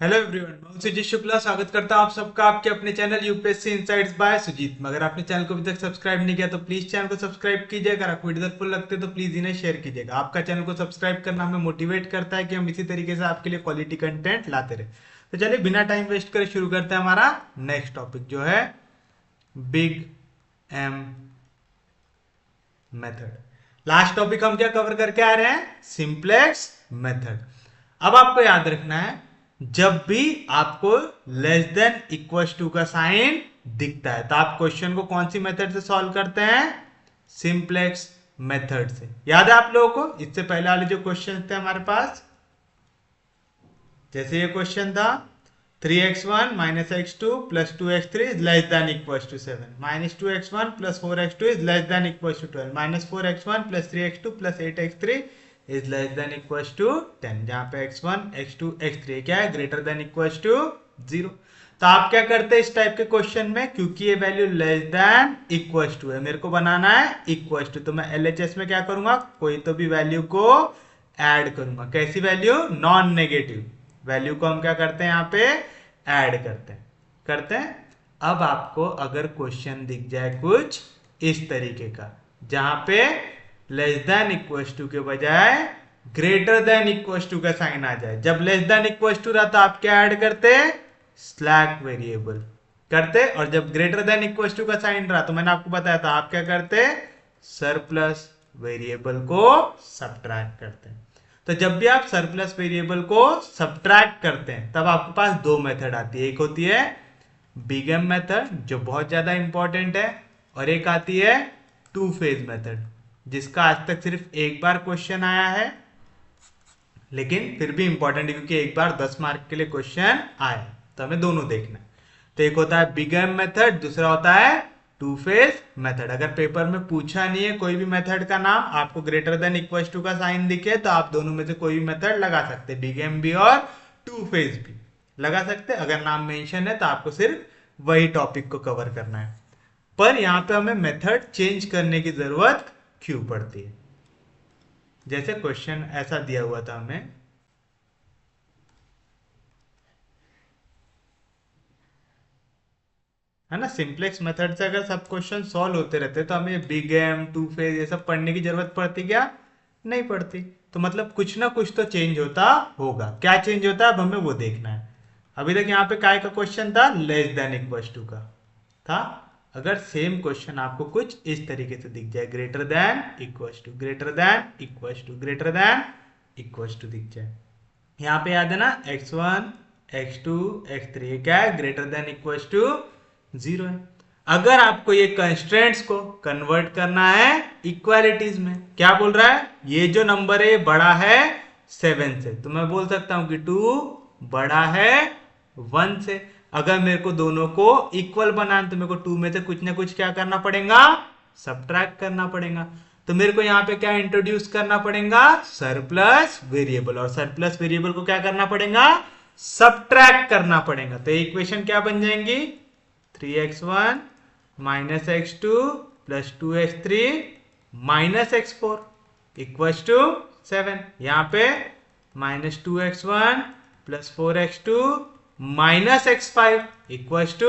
Hello everyone, मैं सुजीत शुक्ला स्वागत करता हूं आप सबका आपके अपने channel UPSC insights by Sujeet में। अगर आपने चैनल को अभी तक सब्सक्राइब नहीं किया तो प्लीज चैनल को सब्सक्राइब कीजिएगा। अगर आपको वीडियो फुल लगते तो प्लीज इन्हें शेयर कीजिएगा। आपका चैनल को सब्सक्राइब करना हमें मोटिवेट करता है कि हम इसी तरीके से आपके लिए क्वालिटी कंटेंट लाते रहे। तो चलिए बिना टाइम वेस्ट करे शुरू करते हैं हमारा नेक्स्ट टॉपिक जो है big M method. Last topic हम क्या कवर करके आ रहे हैं? Simplex method. अब आपको याद रखना है, जब भी आपको लेस देन इक्वल टू का साइन दिखता है तो आप क्वेश्चन को कौन सी मेथड से सॉल्व करते हैं? सिंप्लेक्स मेथड से। याद है आप लोगों को? इससे पहले वाले जो क्वेश्चन थे हमारे पास, जैसे ये क्वेश्चन था 3x1 minus x2 plus 2x3 is less than equals to 7, minus 2x1 plus 4x2 is less than equals to 12, minus 4x1 plus 3x2 plus 8x3 is less than equals to 10, जहां पे x1 x2 x3 क्या है? Greater than equals to 0। तो आप क्या करते हैं इस टाइप के क्वेश्चन में? क्योंकि ये value less than equals to है, मेरे को बनाना है इक्वल्स टू, तो मैं एलएचएस में क्या करूंगा? कोई तो भी वैल्यू को ऐड करूंगा। कैसी वैल्यू? नॉन नेगेटिव वैल्यू को हम क्या करते हैं? यहाँ पे ऐड करते हैं। अब आपको अगर क्वेश्चन दिख जाए कुछ इस तरीके का, जहां पे लेस देन इक्वल्स टू के बजाय ग्रेटर देन इक्वल्स टू का साइन आ जाए। जब लेस देन इक्वल्स टू रहा तो आप क्या ऐड करते? स्लैक वेरिएबल करते, और जब ग्रेटर देन इक्वल्स टू का साइन रहा तो मैंने आपको बताया था आप क्या करते? सरप्लस वेरिएबल को सब्ट्रैक्ट करते हैं। तो जब भी आप सरप्लस वेरिएबल को सब्ट्रैक्ट करते हैं तब आपके पास दो मेथड आती है। एक होती है बिग एम मेथड जो बहुत ज्यादा इंपॉर्टेंट है, और एक आती है टू फेज मेथड जिसका आज तक सिर्फ एक बार क्वेश्चन आया है, लेकिन फिर भी इंपॉर्टेंट है क्योंकि एक बार 10 मार्क के लिए क्वेश्चन आया, तो हमें दोनों देखना है। तो एक होता है बिग एम मेथड, दूसरा होता है टू फेज मेथड। अगर पेपर में पूछा नहीं है कोई भी मेथड का नाम, आपको ग्रेटर देन इक्वल टू का साइन दिखे तो आप दोनों में से कोई भी मेथड लगा सकते हैं, बिग एम भी और टू फेज भी लगा सकते हैं। अगर नाम मेंशन है तो आपको सिर्फ वही टॉपिक को कवर करना है, पर यहां पे हमें मेथड चेंज करने की जरूरत क्यों पड़ती है? जैसे क्वेश्चन ऐसा दिया हुआ था हमें, है ना, सिंप्लेक्स मेथड से अगर सब क्वेश्चन सॉल्व होते रहते तो हमें बिग एम टू फेज ये सब पढ़ने की जरूरत पड़ती क्या? नहीं पड़ती। तो मतलब कुछ ना कुछ तो चेंज होता होगा। क्या चेंज होता है अब हमें वो देखना है। अभी तक यहाँ पे काय का क्वेश्चन था? लेस देन इक्वल टू का था। अगर सेम क्वेश्चन आपको कुछ इस तरीके से दिख जाए, greater than equal to, greater than equal to, greater than equal to दिख जाए, यहाँ पे याद है ना x1 x2 x3 क्या है? ग्रेटर देन इक्वल टू 0 है। अगर आपको ये कंस्ट्रेंट्स को कन्वर्ट करना है इक्वालिटीज में, क्या बोल रहा है? ये जो नंबर है बड़ा है 7 से, तो मैं बोल सकता हूं कि 2 बड़ा है 1 से। अगर मेरे को दोनों को इक्वल बनाना तो मेरे को 2 में से कुछ ना कुछ क्या करना पड़ेगा? सब्ट्रैक्ट करना पड़ेगा। तो मेरे को यहाँ पे क्या इंट्रोड्यूस करना पड़ेगा? सरप्लस वेरिएबल, और सरप्लस वेरिएबल को क्या करना पड़ेगा? सब्ट्रैक्ट करना पड़ेगा। तो इक्वेशन क्या बन जाएंगी? 3x1 minus x2 plus 2x3 minus x4 equal to 7। यहाँ पे minus 2x1 plus 4x2 minus x5 equal to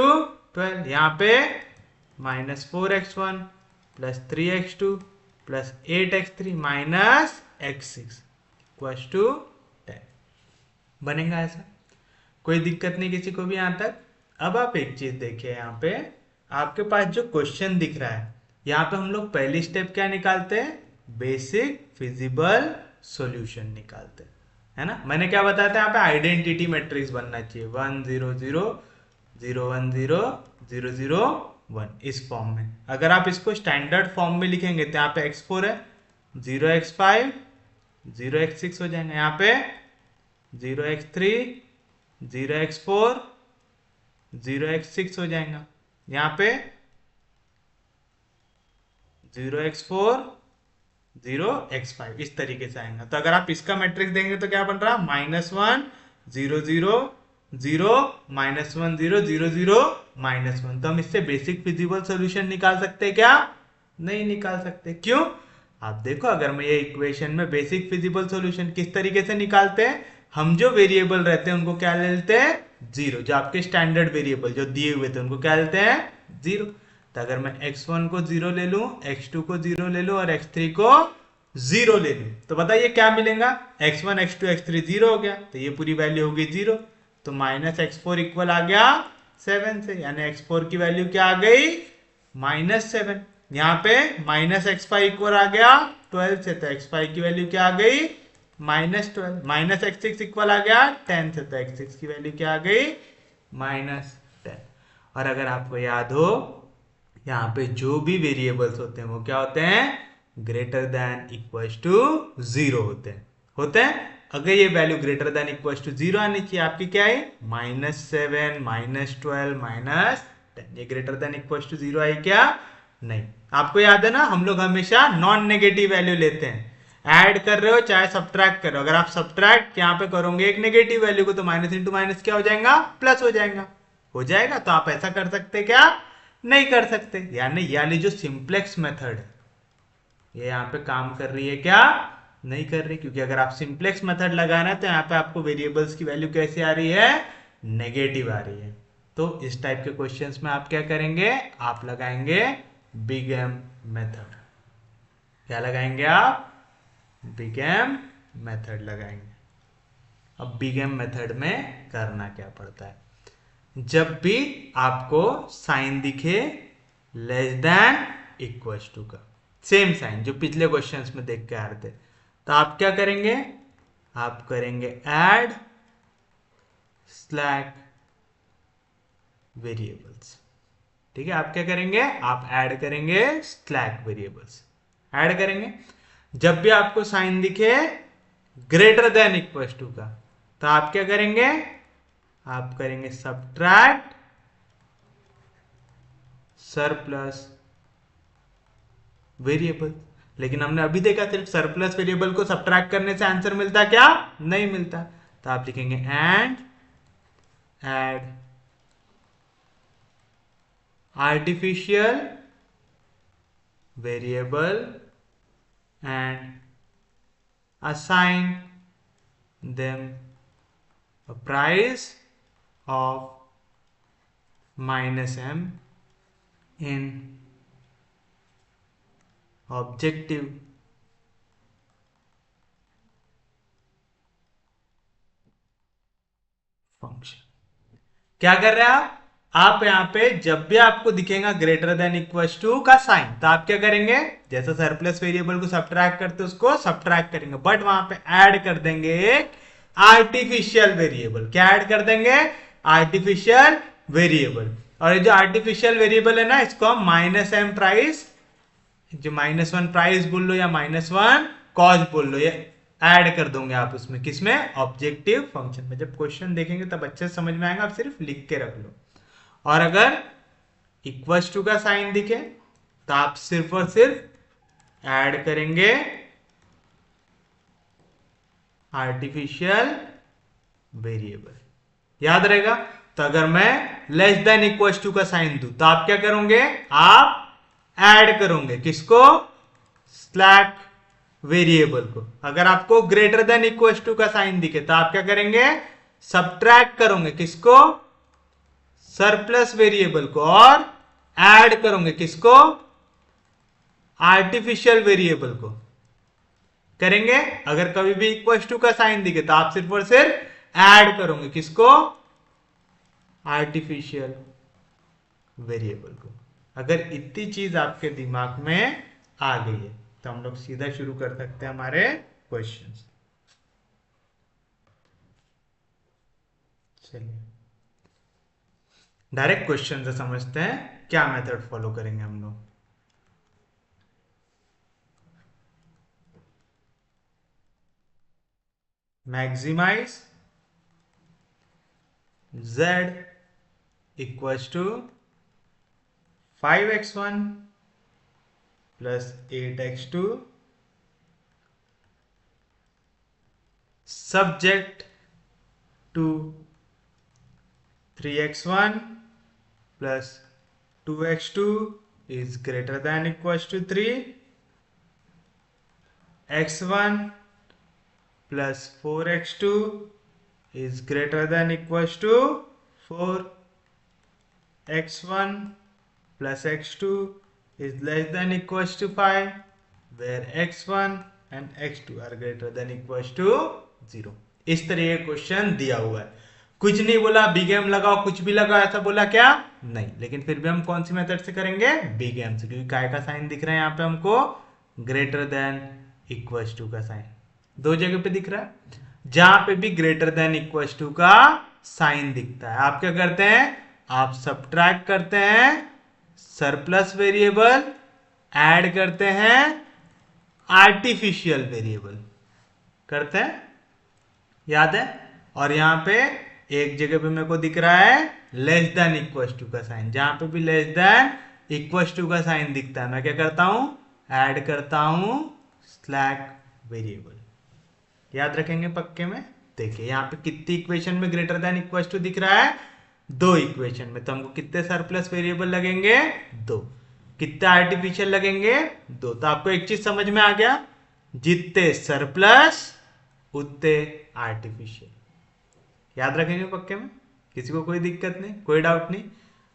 12। यहाँ पे minus 4x1 plus 3x2 plus 8x3 minus x6 equal to 10 बनेगा। ऐसा कोई दिक्कत नहीं किसी को भी यहां तक। अब आप एक चीज देखिए, यहाँ पे आपके पास जो क्वेश्चन दिख रहा है, यहाँ पे हम लोग पहली स्टेप क्या निकालते हैं? बेसिक फिजिबल सॉल्यूशन निकालते हैं, है ना। मैंने क्या बताया था? यहाँ पे आइडेंटिटी मैट्रिक्स बनना चाहिए 1 0 0 0 1 0 0 0 1 इस फॉर्म में। अगर आप इसको स्टैंडर्ड फॉर्म में लिखेंगे तो यहाँ पे x4 है, 0x5 0x6 हो जाएंगे, यहाँ पे 0x3 0x4 0x6 हो जाएगा, यहाँ पे 0x4 0x5 इस तरीके से आएगा। तो अगर आप इसका मैट्रिक्स देंगे तो क्या बन रहा? -1 0 0 0 -1 0 0 0 -1। तो हम इससे बेसिक फिजिबल सॉल्यूशन निकाल सकते हैं क्या? नहीं निकाल सकते। क्यों? आप देखो, अगर मैं ये इक्वेशन में बेसिक फिजिबल सॉल्यूशन किस तरीके से निकालते हैं, हम जो वेरिएबल रहते हैं उनको क्या ले लेते हैं, जीरो। जो आपके स्टैंडर्ड वेरिएबल जो दिए हुए थे उनको क्या लेते हैं, जीरो। तो अगर मैं x1 को जीरो ले लूं, x2 को जीरो ले लूं और x3 को जीरो ले लूं, तो बताइए क्या मिलेगा, x1 x2 x3 जीरो हो गया, तो ये पूरी वैल्यू होगी जीरो। तो माइनस x4 इक्वल आ गया 7 से, यानी x4 की वैल्यू क्या आ गई, -7। यहाँ पे माइनस x5 इक्वल आ गया 12 से, तो x5 की वैल्यू क्या आ गई, -12। माइनस x6 इक्वल आ गया 10 से, तो x6 की वैल्यू क्या आ गई, -10। और अगर आपको याद हो, यहाँ पे जो भी वेरिएबल्स होते हैं वो क्या होते हैं, greater than equals to zero होते हैं। अगर ये value greater than equals to zero आनी चाहिए, आपकी क्या है, -7 -12 -10। ये greater than equals to zero आई क्या, नहीं। आपको याद है ना, हम लोग हमेशा नॉन नेगेटिव वैल्यू लेते हैं। ऐड कर रहे हो चाहे सब्ट्रैक्ट कर रहे हो, अगर आप सब्ट्रैक्ट यहाँ पे करोगे एक नेगेटिव वैल्यू को, तो माइनस इंटू माइनस क्या हो जाएगा, प्लस हो जाएगा। तो आप ऐसा कर सकते क्या, नहीं कर सकते। यानी जो सिंप्लेक्स मेथड है ये यहाँ पे काम कर रही है क्या, नहीं कर रही, क्योंकि अगर आप सिंप्लेक्स मेथड लगाना है तो यहाँ पे आपको वेरिएबल्स की वैल्यू कैसे आ रही है, नेगेटिव आ रही है। तो इस टाइप के क्वेश्चंस में आप क्या करेंगे, आप लगाएंगे बिग एम मेथड। क्या लगाएंगे आप, बिग एम मेथड लगाएंगे। अब बिग एम मेथड में करना क्या पड़ता है, जब भी आपको साइन दिखे लेस देन इक्वल्स टू का, सेम साइन जो पिछले क्वेश्चंस में देख के आ रहे थे, तो आप क्या करेंगे, आप करेंगे ऐड स्लैक वेरिएबल्स। ठीक है, आप क्या करेंगे, आप ऐड करेंगे स्लैक वेरिएबल्स, ऐड करेंगे। जब भी आपको साइन दिखे ग्रेटर देन इक्वल्स टू का, तो आप क्या करेंगे, आप करेंगे सब्ट्रैक्ट सरप्लस वेरिएबल। लेकिन हमने अभी देखा सिर्फ सरप्लस वेरिएबल को सब्ट्रैक्ट करने से आंसर मिलता क्या, नहीं मिलता। तो आप लिखेंगे and add artificial variable and assign them a price of -m in objective function. क्या कर रहे हैं आप यहाँ पे जब भी आपको दिखेगा ग्रेटर देन इक्वल्स टू का साइन, तो आप क्या करेंगे, जैसे सरप्लस वेरिएबल को सब्ट्रैक्ट करते उसको सब्ट्रैक्ट करेंगे, बट वहां पे ऐड कर देंगे एक आर्टिफिशियल वेरिएबल। क्या ऐड कर देंगे, आर्टिफिशियल वेरिएबल। और ये जो आर्टिफिशियल वेरिएबल है ना, इसको हम -m प्राइस, जो -1 प्राइस बोल लो या -1 कॉस्ट बोल लो, ये ऐड कर दोगे आप उसमें, किसमें, ऑब्जेक्टिव फंक्शन में। जब क्वेश्चन देखेंगे तब अच्छे से समझ में आएगा, आप सिर्फ लिख के रख लो। और अगर इक्वल्स टू का साइन दिखे तो आप सिर्फ और सिर्फ ऐड करेंगे आर्टिफिशियल वेरिएबल। याद रहेगा। तो अगर मैं लेस देन इक्वल्स टू का साइन दूं तो आप क्या करोगे, आप ऐड करोगे किसको, स्लैक वेरिएबल को। अगर आपको ग्रेटर देन इक्वल्स टू का साइन दिखे तो आप क्या करेंगे, सब्ट्रैक्ट करोगे किसको, सरप्लस वेरिएबल को, और ऐड करोगे किसको, आर्टिफिशियल वेरिएबल को करेंगे। अगर कभी भी इक्वल्स टू का साइन दिखे तो आप सिर्फ और सिर्फ ऐड करोगे किसको, आर्टिफिशियल वेरिएबल को। अगर इतनी चीज आपके दिमाग में आ गई है तो हम लोग सीधा शुरू कर सकते हैं हमारे क्वेश्चंस। चलिए डायरेक्ट क्वेश्चन से समझते हैं क्या मेथड फॉलो करेंगे हम लोग। Maximise z equals to 5x1 plus 8x2 subject to 3x1 plus 2x2 is greater than equals to 3, x1 plus 4x2 is greater than equals to 4x1 plus x2 is less than equals to 5 where x1 and x2 are greater than equals to 0। इस तरह का question दिया हुआ है, कुछ नहीं बोला big M लगाओ कुछ भी लगाओ ऐसा बोला क्या नहीं, लेकिन फिर भी हम कौन सी मेथड से करेंगे बिग एम से, क्योंकि काय का साइन दिख रहा है यहाँ पे हमको ग्रेटर देन इक्वल्स टू का साइन दो जगह पे दिख रहा है, जहां पे भी ग्रेटर देन इक्वल्स टू का साइन दिखता है आप क्या करते हैं, आप सब्ट्रैक्ट करते हैं सरप्लस वेरिएबल, ऐड करते हैं आर्टिफिशियल वेरिएबल, करते हैं याद है, और यहां पे एक जगह पे मेरे को दिख रहा है लेस देन इक्वल्स टू का साइन, जहां पे भी लेस देन इक्वल्स टू का साइन दिखता है मैं क्या करता हूं, ऐड करता हूं स्लैक वेरिएबल। याद रखेंगे पक्के में। देखिए यहाँ पे कितनी इक्वेशन में ग्रेटर देन इक्वल्स टू दिख रहा है, दो इक्वेशन में, तो हमको कितने सरप्लस वेरिएबल लगेंगे दो, कितने आर्टिफिशियल लगेंगे दो। तो आपको एक चीज समझ में आ गया, जितने सरप्लस उतने आर्टिफिशियल। याद रखेंगे पक्के में, किसी को कोई दिक्कत नहीं, कोई डाउट नहीं।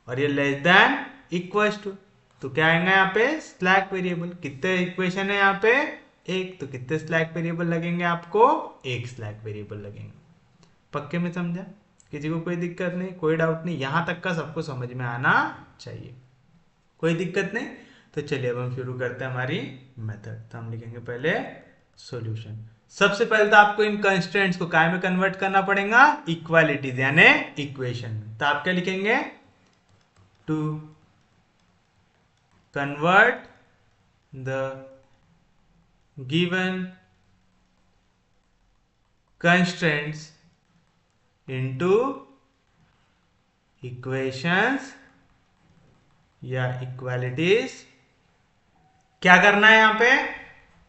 और ये लेस देन इक्वल्स टू तो क्या आएगा यहाँ पे स्लैक वेरिएबल, कितने इक्वेशन है यहाँ पे एक, तो कितने स्लैक वेरिएबल लगेंगे आपको एक स्लैक वेरिएबल लगेंगे। पक्के में समझा, किसी को कोई दिक्कत नहीं, कोई डाउट नहीं, यहां तक का सबको समझ में आना चाहिए, कोई दिक्कत नहीं। तो चलिए अब हम शुरू करते हैं हमारी मेथड। तो हम लिखेंगे पहले सॉल्यूशन। सबसे पहले तो आपको इन कंस्ट्रेंट्स को काय में कन्वर्ट करना पड़ेगा, इक्वालिटीज यानी इक्वेशन में। तो आप क्या लिखेंगे, to convert the given constraints into equations या इक्वालिटीज। क्या करना है यहाँ पे,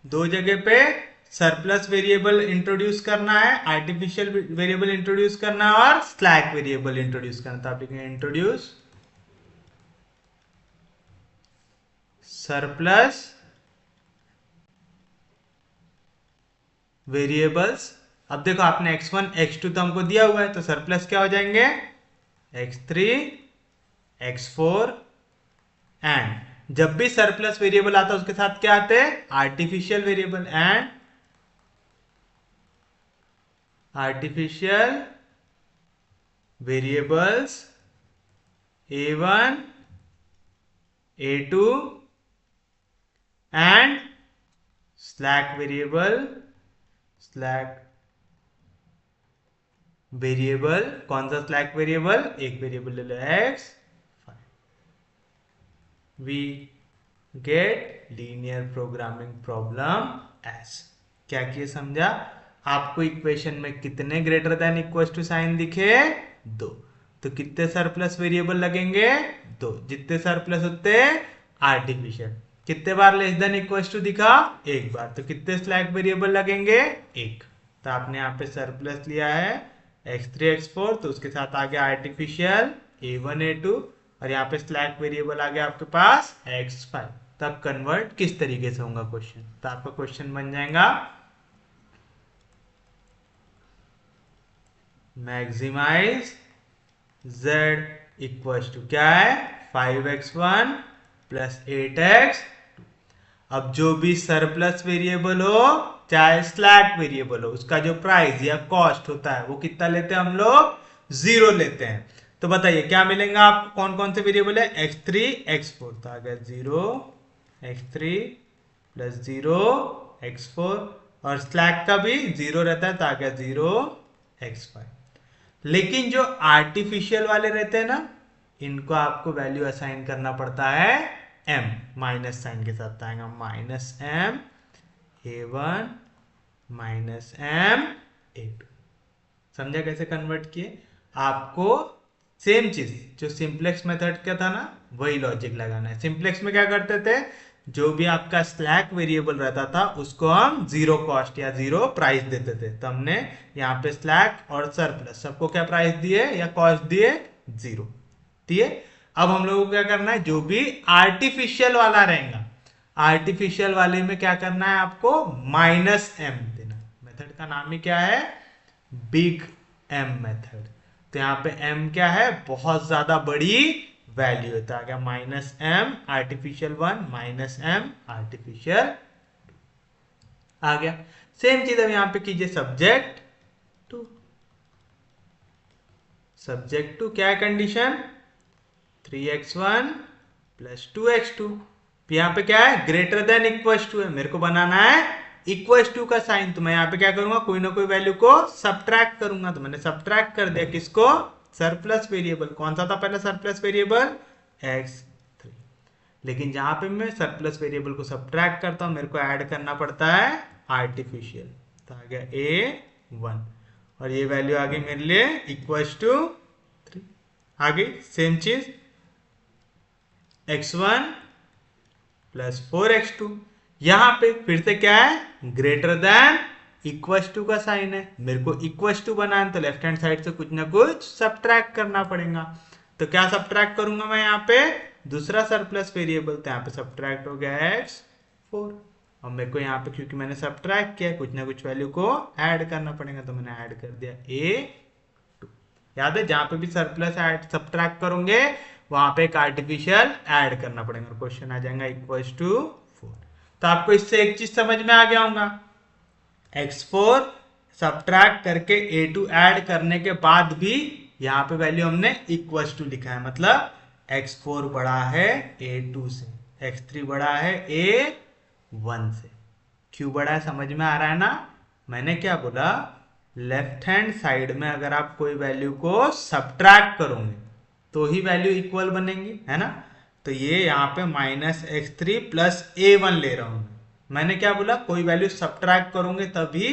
दो जगह पे सरप्लस वेरिएबल इंट्रोड्यूस करना है, आर्टिफिशियल वेरिएबल इंट्रोड्यूस करना है और स्लैक वेरिएबल इंट्रोड्यूस करना। तो आप लिखेंगे इंट्रोड्यूस सरप्लस वेरिएबल्स। अब देखो आपने x1 x2 तो हमको दिया हुआ है, तो सरप्लस क्या हो जाएंगे x3 x4 एंड जब भी सरप्लस वेरिएबल आता है उसके साथ क्या आते हैं artificial variable, and artificial variables a1 a2 and slack variable कौन सा स्लैक वेरिएबल, एक वेरिएबल ले लो x। We get linear programming problems. क्या किए समझा, आपको इक्वेशन में कितने greater than equals to sign दिखे दो, तो कितने सरप्लस वेरिएबल लगेंगे दो, जितने सरप्लस उतने आर्टिफिशियल। कितने बार लेस देन इक्वल्स टू दिखा एक बार, तो कितने स्लैक वेरिएबल लगेंगे एक। तो आपने यहाँ पे सरप्लस लिया है x3 x4, तो उसके साथ आ गया आर्टिफिशियल a1 a2 और यहाँ पे स्लैक वेरिएबल आ गया आपके पास x5। तब कन्वर्ट किस तरीके से होगा क्वेश्चन, तो आपका क्वेश्चन बन जाएगा मैक्सिमाइज z इक्वल्स टू क्या है 5x1 प्लस 8x। अब जो भी सरप्लस वेरिएबल हो चाहे स्लैक वेरिएबल हो, उसका जो प्राइस या कॉस्ट होता है वो कितना लेते हैं हम लोग, 0 लेते हैं। तो बताइए क्या मिलेगा आपको, कौन कौन से वेरिएबल है x3 x4, तो आ गया 0 x3 प्लस 0 x4 और स्लैक का भी 0 रहता है तो आ गया 0 x5। लेकिन जो आर्टिफिशियल वाले रहते हैं ना, इनको आपको वैल्यू असाइन करना पड़ता है m, माइनस साइन के साथ आएगा minus m a1 minus m a2। समझा कैसे कन्वर्ट किए, आपको सेम चीज जो सिंप्लेक्स मेथड का था ना वही लॉजिक लगाना है। सिंप्लेक्स में क्या करते थे, जो भी आपका स्लैक वेरिएबल रहता था उसको हम 0 कॉस्ट या 0 प्राइस देते थे। तो हमने यहाँ पे स्लैक और सरप्लस सबको क्या प्राइस दिए या कॉस्ट दिए 0 दिए। अब हम लोगों को क्या करना है, जो भी आर्टिफिशियल वाला रहेगा, आर्टिफिशियल वाले में क्या करना है आपको माइनस m देना। मेथड का नाम ही क्या है, बिग m मेथड। तो यहाँ पे m क्या है, बहुत ज्यादा बड़ी वैल्यू है, तो आ गया minus M artificial 1 minus M artificial आ गया। सेम चीज अब यहाँ पे कीजिए सब्जेक्ट टू। सब्जेक्ट टू क्या है कंडीशन, 3x1 प्लस 2x2। यहाँ पे क्या है, ग्रेटर देन इक्वल टू है, मेरे को बनाना है इक्वल टू का साइन। तो मैं यहाँ पे क्या करूंगा, कोई ना कोई वैल्यू को सब्ट्रैक्ट करूंगा। तो मैंने सब्ट्रैक्ट कर दिया किसको, सरप्लस वेरिएबल। कौन सा था पहला सरप्लस वेरिएबल, x3। लेकिन जहां पे मैं सरप्लस वेरिएबल को सब्ट्रैक्ट करता हूं, मेरे को ऐड करना पड़ता है आर्टिफिशियल। तो आ गया a1 और ये वैल्यू आ गई मेरे लिए इक्वल टू 3। आ गई सेम चीज x1 प्लस 4x2। यहां पे फिर से क्या है, ग्रेटर देन इक्वल टू का साइन है, मेरे को इक्वल टू बनाना, तो लेफ्ट हैंड साइड से कुछ ना कुछ सब्ट्रैक्ट करना पड़ेगा। तो क्या सब्ट्रैक्ट करूंगा मैं यहाँ पे, दूसरा सरप्लस वेरिएबल, तो यहाँ पे सब्ट्रैक्ट हो गया x4। और मेरे को यहाँ पे क्योंकि मैंने सब्ट्रैक्ट किया, कुछ ना कुछ वैल्यू को ऐड करना पड़ेगा, तो मैंने ऐड कर दिया a2। याद है जहां पे भी सरप्लस ऐड सब्ट्रैक्ट करोगे वहां पे एक आर्टिफिशियल ऐड करना पड़ेगा, क्वेश्चन आ जाएगा इक्वल टू 4। तो आपको इससे एक चीज समझ में आ गया होगा, x4 सब्ट्रैक्ट करके a2 ऐड करने के बाद भी यहाँ पे वैल्यू हमने इक्वल टू लिखा है, मतलब x4 बड़ा है a2 से, x3 बड़ा है a1 से। क्यों बड़ा है समझ में आ रहा है ना। मैंने क्या बोला, लेफ्ट हैंड साइड में अगर आप कोई वैल्यू को सब्ट्रैक्ट करोगे तो ही वैल्यू इक्वल बनेगी, है ना। तो ये यहाँ पे माइनस x3 प्लस a1 ले रहा हूं। मैंने क्या बोला, कोई वैल्यू सब्ट्रैक्ट करोगे तभी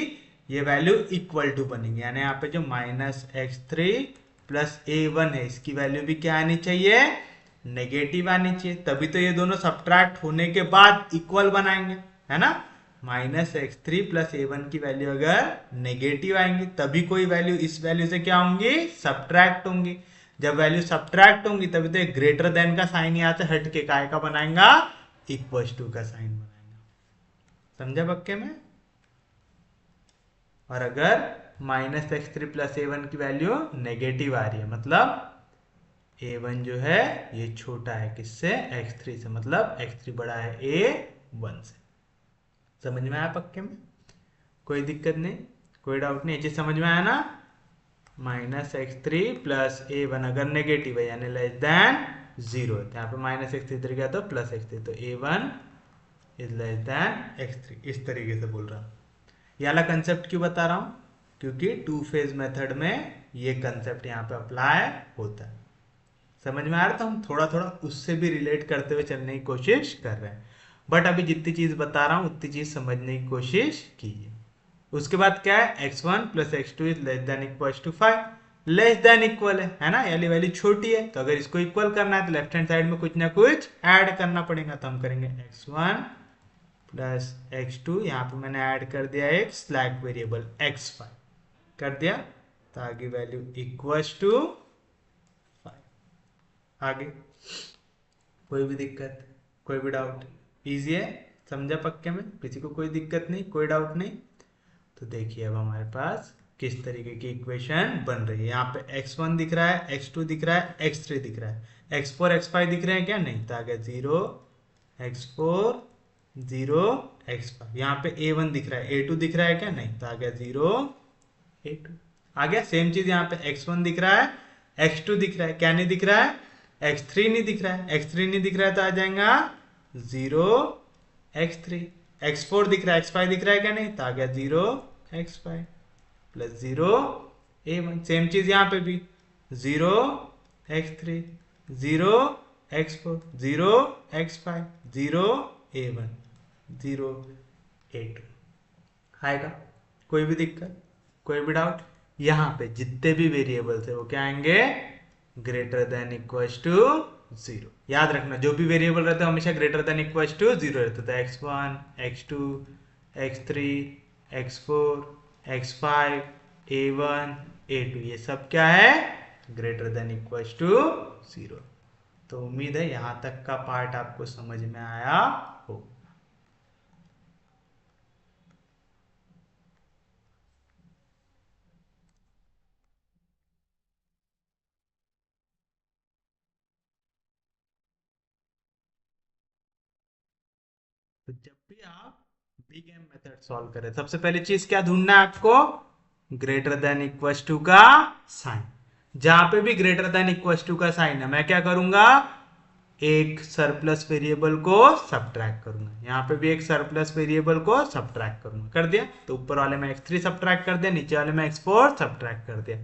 ये वैल्यू इक्वल टू बनेगी, यानी यहाँ पे जो माइनस x3 प्लस a1 है इसकी वैल्यू भी क्या आनी चाहिए, नेगेटिव आनी चाहिए, तभी तो ये दोनों सब्ट्रैक्ट होने के बाद इक्वल बनाएंगे, है ना। माइनस x3 प्लस a1 की वैल्यू अगर नेगेटिव आएंगी तभी कोई वैल्यू इस वैल्यू से क्या होंगी, सब्ट्रैक्ट होंगी। जब वैल्यू सब्ट्रैक्ट होंगी तभी तो ग्रेटर देन का साइन यहाँ से हट के काय का बनाएगा, इक्वल टू का साइन बनाएगा। समझा पक्के में। और अगर माइनस x3 प्लस a1 की वैल्यू नेगेटिव आ रही है, मतलब a1 जो है ये छोटा है किससे, x3 से, मतलब x3 बड़ा है a1 से। समझ में आया पक्के में, कोई दिक्कत नहीं, कोई डाउट नहीं, ये चीज समझ में आया ना। माइनस x3 प्लस a1 अगर नेगेटिव है यानी लेस देन 0 है, तो यहाँ पे माइनस x3 इधर गया तो प्लस x3, तो a1 is less then x3। इस तरीके से बोल रहा हूँ। ये वाला कंसेप्ट क्यों बता रहा हूँ, क्योंकि टू फेज मेथड में ये कंसेप्ट यहाँ पे अप्लाई होता है। समझ में आ रहा था, हम थोड़ा थोड़ा उससे भी रिलेट करते हुए चलने की कोशिश कर रहे हैं, बट अभी जितनी चीज बता रहा हूँ उतनी चीज समझने की कोशिश कीजिए। उसके बाद क्या है, x1 plus x2 is less than equal to 5, less than equal है ना, यानी वैल्यू छोटी है, तो अगर इसको इक्वल करना है तो लेफ्ट हैंड साइड में कुछ ना कुछ ऐड करना पड़ेगा, तो हम करेंगे x1 प्लस x2, यहाँ पे मैंने ऐड कर दिया एक स्लैक वेरिएबल x5 कर दिया, तो आगे वैल्यू इक्वल टू 5। आगे कोई भी दिक्कत, कोई भी डाउट, इजी है, समझा पक्के में, किसी को कोई दिक्कत नहीं, कोई डाउट नहीं। तो देखिए अब हमारे पास किस तरीके की इक्वेशन बन रही है। यहाँ पे x1 दिख रहा है, x2 दिख रहा है, x3 दिख रहा है, x4 x5 दिख रहे हैं क्या, नहीं, तो आ गया 0 x4 0 x5। यहाँ पे a1 दिख रहा है, a2 दिख रहा है क्या, नहीं, तो आ गया 0 a2। आ गया सेम चीज, यहाँ पे x1 दिख रहा है, x2 दिख रहा है क्या, नहीं दिख रहा है, x3 नहीं दिख रहा है, x3 नहीं दिख रहा है तो आ जाएगा 0 x3। x4 दिख रहा है, x5 दिख रहा है क्या, नहीं, तो आ गया 0 x5 प्लस 0 a1। सेम चीज यहाँ पे भी 0 x3 0 x4 0 x5 0 a1 0 a2। आएगा, कोई भी दिक्कत, कोई भी डाउट। यहाँ पे जितने भी वेरिएबल्स है वो क्या आएंगे, ग्रेटर देन इक्वल टू 0। याद रखना जो भी वेरिएबल रहते हैं हमेशा ग्रेटर देन इक्वल टू 0 रहते, तो x1 x2 x3 x4 x5 a1 a2 ये सब क्या है, ग्रेटर देन इक्वल टू 0। तो उम्मीद है यहां तक का पार्ट आपको समझ में आया हो। तो जब भी आप बिग एम मेथड सॉल्व करें, सबसे पहली चीज क्या ढूंढना है आपको? ग्रेटर देन इक्वल टू का साइन। जहां पे भी ग्रेटर देन इक्वल टू का साइन है, मैं क्या करूंगा? एक सरप्लस वेरिएबल को सब्ट्रैक्ट करूंगा। यहाँ पे भी एक सरप्लस वेरिएबल को सब्ट्रैक्ट करूंगा। कर दिया? तो ऊपर वाले में x3 सब्ट्रैक्ट कर दिया, नीचे वाले में x4 सब्ट्रैक्ट कर दिया।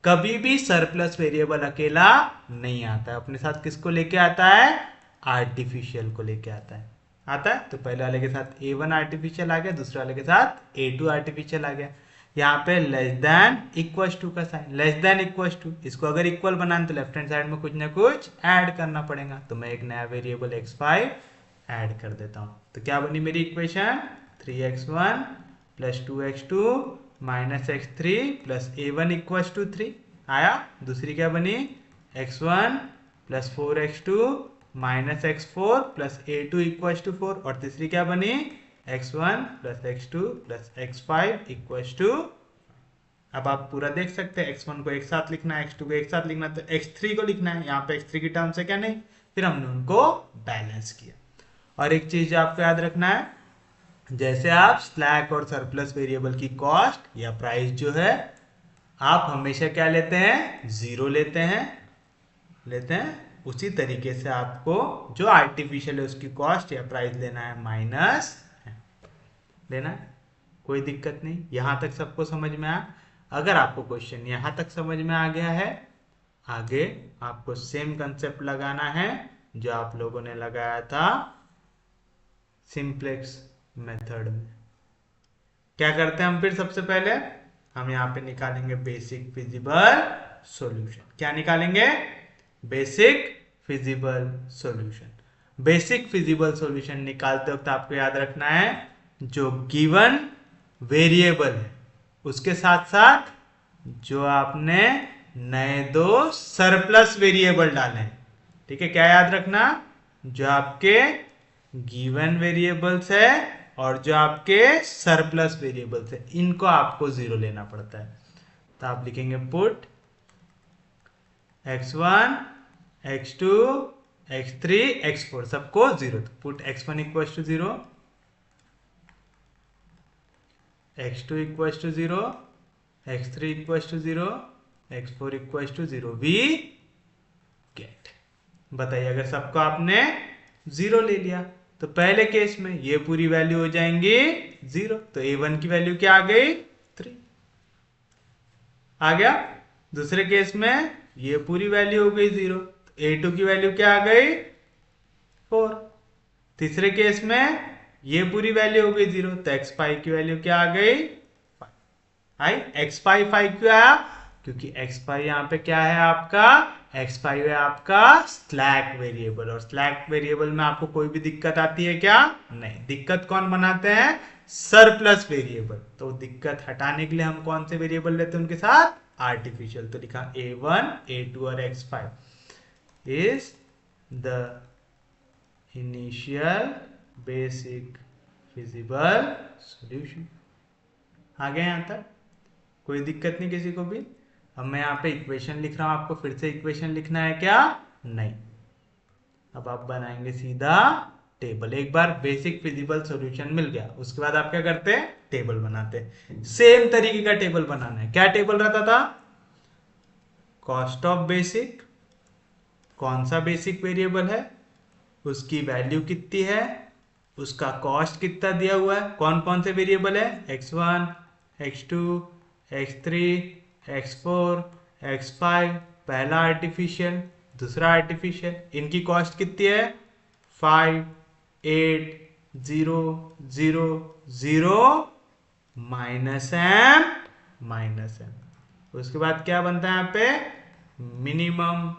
कभी भी सरप्लस वेरिएबल अकेला नहीं आता है, अपने साथ किसको लेके आता है? आर्टिफिशियल को लेके आता है। आता है तो पहले वाले के साथ a1 आर्टिफिशियल आ गया, दूसरे वाले के साथ a2 आर्टिफिशियल आ गया। यहाँ पे लेस देन इक्वल टू का sign, less than equal to, इसको अगर इक्वल बनाना तो लेफ्ट हैंड साइड में कुछ ना कुछ ऐड करना पड़ेगा। तो मैं एक नया वेरिएबल x5 ऐड कर देता हूँ। तो क्या बनी मेरी equation? 3x1 plus 2x2 minus x3 plus a1 equal to 3 आया। दूसरी क्या बनी? x1 plus 4x2 minus x4 plus a2 equal to 4। और तीसरी क्या बनी? x1 plus x2 plus x5 equal to. अब आप पूरा देख सकते हैं, x1 को एक साथ लिखना है, x2 को एक साथ लिखना है, तो x3 को लिखना है। यहाँ पे x3 की टर्म से क्या नहीं, फिर हमने उनको बैलेंस किया। और एक चीज आपको याद रखना है, जैसे आप स्लैक और सरप्लस वेरिएबल की कॉस्ट या प्राइस जो है, आप हमेशा क्या लेते हैं? जीरो लेते हैं। उसी तरीके से आपको जो आर्टिफिशियल है उसकी कॉस्ट या प्राइस लेना है, माइनस लेना है। कोई दिक्कत नहीं, यहां तक सबको समझ में आया? अगर आपको क्वेश्चन यहां तक समझ में आ गया है, आगे आपको सेम कंसेप्ट लगाना है जो आप लोगों ने लगाया था सिंप्लेक्स मेथड में। क्या करते हैं हम? फिर सबसे पहले हम यहाँ पे निकालेंगे बेसिक फिजिबल सॉल्यूशन। क्या निकालेंगे? Basic feasible solution. Basic feasible solution निकालते वक्त आपको याद रखना है, जो गिवन वेरिएबल है उसके साथ साथ जो आपने नए दो सरप्लस वेरिएबल डाले, ठीक है? क्या याद रखना? जो आपके गिवन वेरिएबल्स है और जो आपके सरप्लस वेरिएबल्स है, इनको आपको जीरो लेना पड़ता है। तो आप लिखेंगे put x1 x2 x3 x4 सबको जीरो। तो put x1 equal to 0, x2 equal to 0, x3 equal to 0, x4 equal to 0। We get, बताइए अगर सबको आपने जीरो ले लिया तो पहले केस में ये पूरी वैल्यू हो जाएंगी जीरो। तो a1 की वैल्यू क्या आ गई? 3 आ गया। दूसरे केस में ये पूरी वैल्यू हो गई जीरो, तो a2 की वैल्यू क्या आ गई? 4। तीसरे केस में ये पूरी वैल्यू हो गई जीरो, तो x5 की वैल्यू क्या आ गई? 5 आई। x5 5 क्यों आया? क्योंकि x5 यहाँ पे क्या है आपका? x5 है आपका स्लैक वेरिएबल, और स्लैक वेरिएबल में आपको कोई भी दिक्कत आती है क्या? नहीं। दिक्कत कौन बनाते हैं? Surplus variable. तो दिक्कत हटाने के लिए हम कौन से वेरिएबल लेते हैं उनके साथ? आर्टिफिशियल। तो लिखा a1 a2 और x5 is the initial basic feasible solution. आ गए यहां तक? कोई दिक्कत नहीं किसी को भी? अब मैं यहाँ पे इक्वेशन लिख रहा हूं, आपको फिर से इक्वेशन लिखना है क्या? नहीं। अब आप बनाएंगे सीधा टेबल। एक बार बेसिक फिजिबल सॉल्यूशन मिल गया, उसके बाद आप क्या करते हैं? टेबल बनाते हैं। सेम तरीके का टेबल बनाना है। क्या टेबल रहता था? कॉस्ट ऑफ बेसिक, कौन सा बेसिक वेरिएबल है, उसकी वैल्यू कितनी है, उसका कॉस्ट कितना दिया हुआ है, कौन कौन से वेरिएबल है, x1 x2 x3 x4 x5, पहला आर्टिफिशियल दूसरा आर्टिफिशियल, इनकी कॉस्ट कितनी है? 5 8 0 0 0 माइनस m। उसके बाद क्या बनता है यहाँ पे? मिनिमम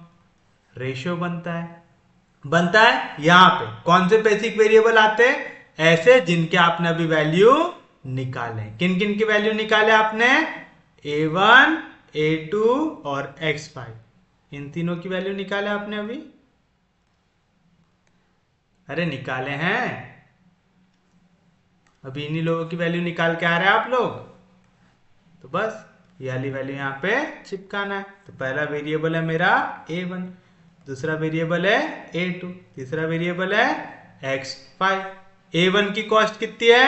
रेशियो बनता है। यहां पे कौन से बेसिक वेरिएबल आते हैं? ऐसे जिनके आपने अभी वैल्यू निकाले। किन किन की वैल्यू निकाले आपने? a1 a2 और x5, इन तीनों की वैल्यू निकाले आपने अभी? अरे निकाले हैं, अभी इन्हीं लोगों की वैल्यू निकाल के आ रहे हैं आप लोग। तो बस ये वाली वैल्यू यहाँ पे चिपकाना है। तो पहला वेरिएबल है मेरा a1, दूसरा वेरिएबल है a2, तीसरा वेरिएबल है x5, A1 की कॉस्ट कितनी है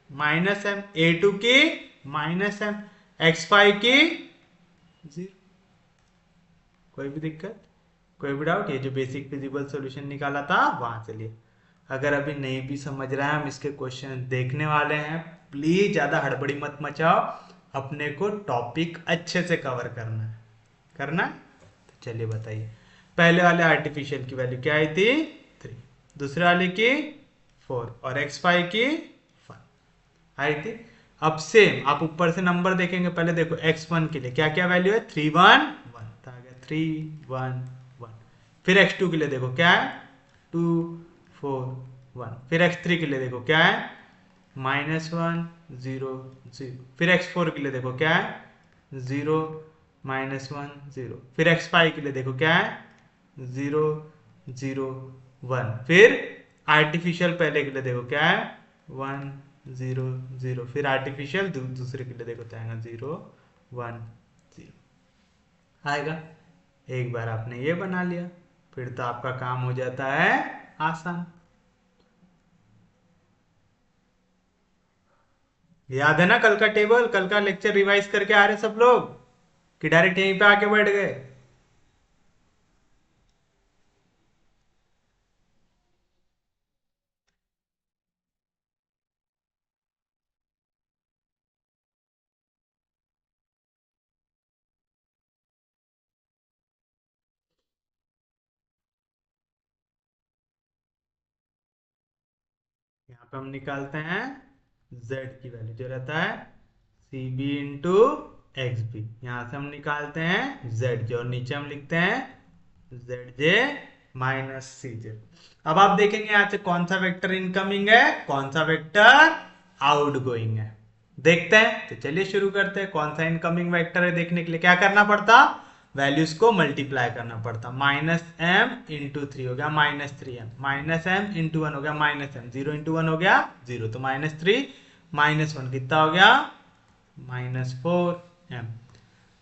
माइनस एम, A2 की माइनस एम, X5 की 0। कोई भी दिक्कत, कोई भी डाउट? ये जो बेसिक फिजिबल सॉल्यूशन निकाला था वहां से लिए। अगर अभी नहीं भी समझ रहा है, हम इसके क्वेश्चन देखने वाले हैं। प्लीज ज्यादा हड़बड़ी मत मचाओ, अपने को टॉपिक अच्छे से कवर करना है। करना है? तो चलिए बताइए। पहले वाले आर्टिफिशियल की वैल्यू क्या आई थी 3, दूसरे वाले की 4 और X5 की 5 आई थी। अब सेम आप ऊपर से नंबर देखेंगे, पहले देखो X1 के लिए क्या क्या वैल्यू है 3 1 1, तो आ गया 3 1 1। फिर X2 के लिए देखो क्या है 2 4 1। फिर X3 के लिए देखो क्या है -1 0 0। फिर X4 के लिए देखो क्या है 0 -1 0। फिर X5 के लिए देखो क्या है 0 0 1। फिर आर्टिफिशियल पहले के लिए देखो क्या है 1 0 0। फिर आर्टिफिशियल दूसरे के लिए देखो क्या आएगा 0 1 0 आएगा। एक बार आपने ये बना लिया, फिर तो आपका काम हो जाता है आसान। याद है ना कल का टेबल, कल का लेक्चर रिवाइज करके आ रहे सब लोग कि डायरेक्ट यहीं पे आके बैठ गए? यहाँ पे हम निकालते हैं z की वैल्यू जो रहता है C B into X B. यहाँ से हम निकालते हैं z जो, और नीचे हम लिखते हैं जेड जे माइनस सी जे। अब आप देखेंगे यहाँ से कौन सा वेक्टर इनकमिंग है, कौन सा वेक्टर आउटगोइंग है। देखते हैं, तो चलिए शुरू करते हैं। कौन सा इनकमिंग वेक्टर है देखने के लिए क्या करना पड़ता, वैल्यूज को मल्टीप्लाई करना पड़ता। -m इंटू 3 हो गया -3m, -m इंटू 1 हो गया -m, 0 इंटू 1 हो गया 0, तो -3 -1 कितना हो गया -4m,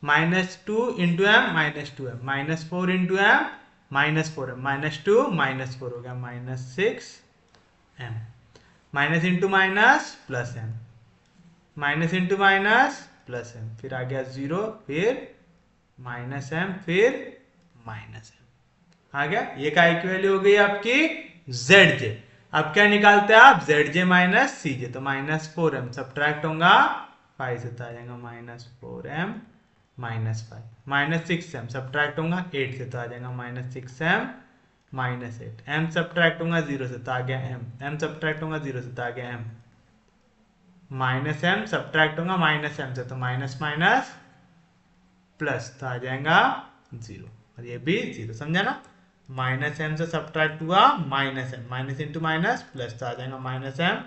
-2 into m -2m, -4 into m -4m, -2 -4 हो गया -6m, minus into minus plus m, minus into minus plus m, फिर आ गया 0, फिर -m, फिर -m आ गया। ये काय की वैल्यू हो गई आपकी zj। अब क्या निकालते हैं आप zj माइनस cj, तो -4m सब्ट्रैक्ट होगा 5 से, तो आ जाएगा -4m -5, -6m सब्ट्रैक्ट होगा 8 से, तो आ जाएगा -6m -8, m सब्ट्रैक्ट होगा 0 से, तो आ गया m सब्ट्रैक्ट होगा 0 से, तो आ गया m, -m सब्ट्रैक्ट होगा -m से, तो माइनस माइनस प्लस, तो आ जाएगा 0, और ये भी 0, समझा ना। -m से सब्ट्रैक्ट हुआ -m, minus into minus plus, तो आ जाएगा -m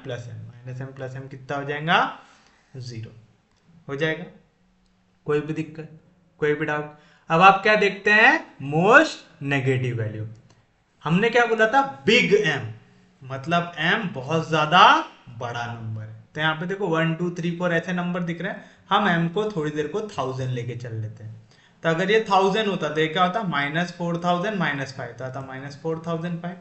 plus m, plus m कितना हो जाएगा 0 हो जाएगा। कोई भी दिक्कत, कोई भी डाउट? अब आप क्या देखते हैं मोस्ट नेगेटिव वैल्यू। हमने क्या बोला था बिग M, मतलब M बहुत ज्यादा बड़ा नंबर है। तो यहाँ पे देखो 1 2 3 4 ऐसे नंबर दिख रहे हैं, हम M को थोड़ी देर को 1000 लेके चल लेते हैं। तो अगर ये 1000 होता तो ये क्या होता -4000 -5, तो आता -4005,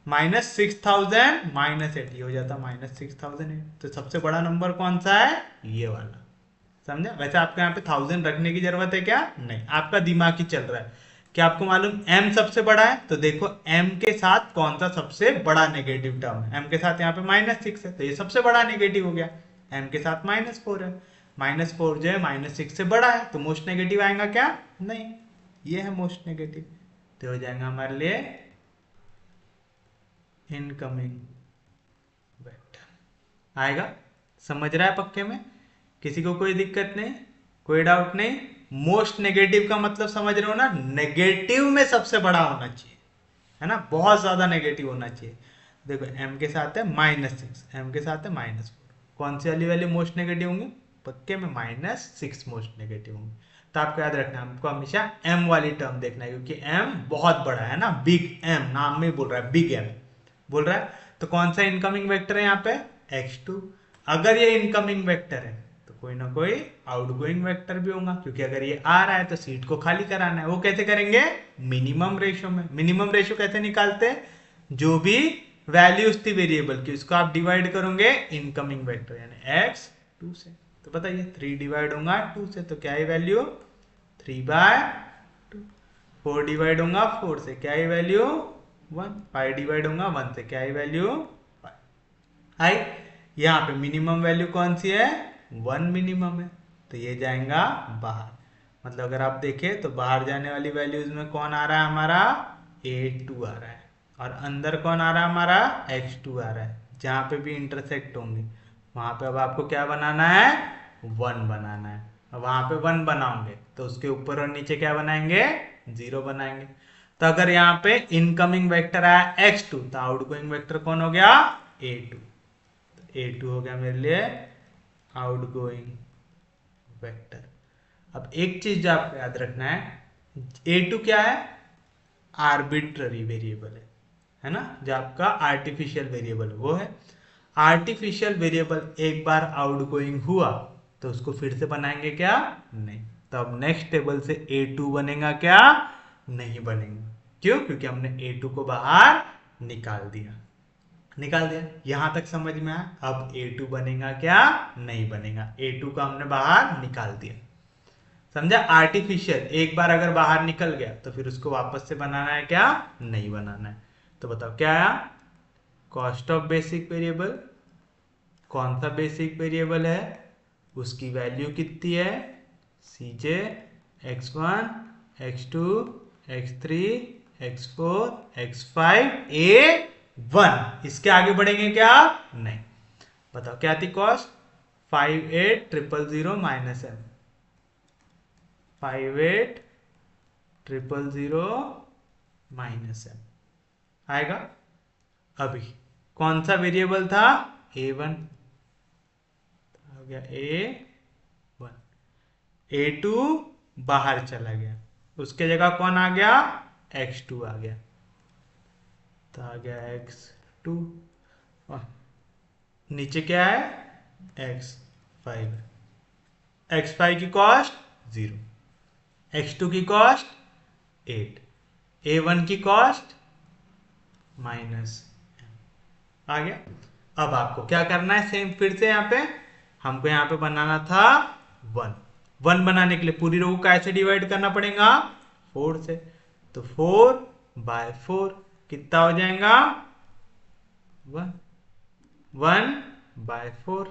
-6000 -8, ये हो जाता -6008। तो सबसे बड़ा नंबर कौन सा है, ये वाला, समझा। वैसे आपको यहाँ पे 1000 रखने की जरूरत है क्या, नहीं, आपका दिमाग ही चल रहा है। क्या आपको मालूम m सबसे बड़ा है, तो देखो m के साथ कौन सा सबसे बड़ा नेगेटिव टर्म है, m के साथ यहाँ पे -6 है, तो ये सबसे बड़ा नेगेटिव हो गया। m के साथ -4 है, -4 जो है -6 से बड़ा है, तो मोस्ट नेगेटिव आएगा क्या, नहीं, ये है मोस्ट नेगेटिव, तो हो जाएगा हमारे लिए इनकमिंग वेक्टर आएगा। समझ रहा है पक्के में, किसी को कोई दिक्कत नहीं, कोई डाउट नहीं। मोस्ट नेगेटिव का मतलब समझ रहे हो ना, नेगेटिव में सबसे बड़ा होना चाहिए, है ना, बहुत ज्यादा नेगेटिव होना चाहिए। देखो m के साथ है -6, m के साथ है -4, कौन सी वाली वैल्यू मोस्ट नेगेटिव होंगी, पक्के में -6 मोस्ट नेगेटिव होंगी। तो आपको याद रखना है, हमको हमेशा m वाली टर्म देखना है, क्योंकि m बहुत बड़ा है ना, बिग M, नाम में बोल रहा है बिग M बोल रहा है। तो कौन सा इनकमिंग वेक्टर है यहाँ पे x2। अगर ये इनकमिंग वेक्टर है तो कोई ना कोई आउटगोइंग वेक्टर भी होगा, क्योंकि अगर ये आ रहा है तो सीट को खाली कराना है। वो कैसे करेंगे, मिनिमम रेशियो में। मिनिमम रेशियो कैसे निकालते हैं, जो भी वैल्यूज थी वेरिएबल की, उसको आप डिवाइड करोगे इनकमिंग वेक्टर यानी x 2 से। तो बताइए 3 डिवाइड होगा 2 से तो क्या है वैल्यू 3/2। 4 डिवाइड होगा 4 से क्या है वैल्यू 1। 5 डिवाइड होगा 1 से क्या है वैल्यू 5। आई यहाँ पे मिनिमम वैल्यू कौन सी है 1 मिनिमम है, तो ये जाएगा बाहर। मतलब अगर आप देखें तो बाहर जाने वाली वैल्यूज में कौन आ रहा है हमारा a2 आ रहा है, और अंदर कौन आ रहा है हमारा x2 आ रहा है। जहां पे भी इंटरसेक्ट होंगे वहां पे अब आपको क्या बनाना है 1 बनाना है। अब वहां पे 1 बनाओगे तो उसके ऊपर और नीचे क्या बनाएंगे 0 बनाएंगे। तो अगर यहाँ पे इनकमिंग वेक्टर आया x2 तो आउटगोइंग वेक्टर कौन हो गया a2। तो a2 हो गया मेरे लिए आउटगोइंग वेक्टर। अब एक चीज जो आपको याद रखना है a2 क्या है आर्बिट्ररी वेरिएबल है ना, जो आपका आर्टिफिशियल वेरिएबल वो है। आर्टिफिशियल वेरिएबल एक बार आउटगोइंग हुआ तो उसको फिर से बनाएंगे क्या नहीं। तो अब नेक्स्ट टेबल से a2 बनेगा क्या नहीं बनेगा। क्यों क्योंकि हमने a2 को बाहर निकाल दिया। यहां तक समझ में आया। अब a2 बनेगा क्या नहीं बनेगा, a2 का हमने बाहर निकाल दिया। समझा। आर्टिफिशियल एक बार अगर बाहर निकल गया तो फिर उसको वापस से बनाना है क्या नहीं बनाना है। तो बताओ क्या आया कॉस्ट ऑफ बेसिक वेरिएबल। कौन सा बेसिक वेरिएबल है उसकी वैल्यू कितनी है cj x1 x2 x3 x4 x5 a1। इसके आगे बढ़ेंगे क्या नहीं। बताओ क्या थी cost 58,000 minus m 58,000 minus m आएगा। अभी कौन सा वेरिएबल था a1 हो गया a1। a2 बाहर चला गया उसके जगह कौन आ गया x2 आ गया, तो आ गया x2 और नीचे क्या है x5। x5 की कॉस्ट 0, x2 की कॉस्ट 8, a1 की कॉस्ट माइनस आ गया। अब आपको क्या करना है सेम फिर से यहाँ पे हमको यहाँ पे बनाना था 1 बनाने के लिए पूरी रो को कैसे डिवाइड करना पड़ेगा 4 से। तो 4/4 कितना हो जाएगा 1/4।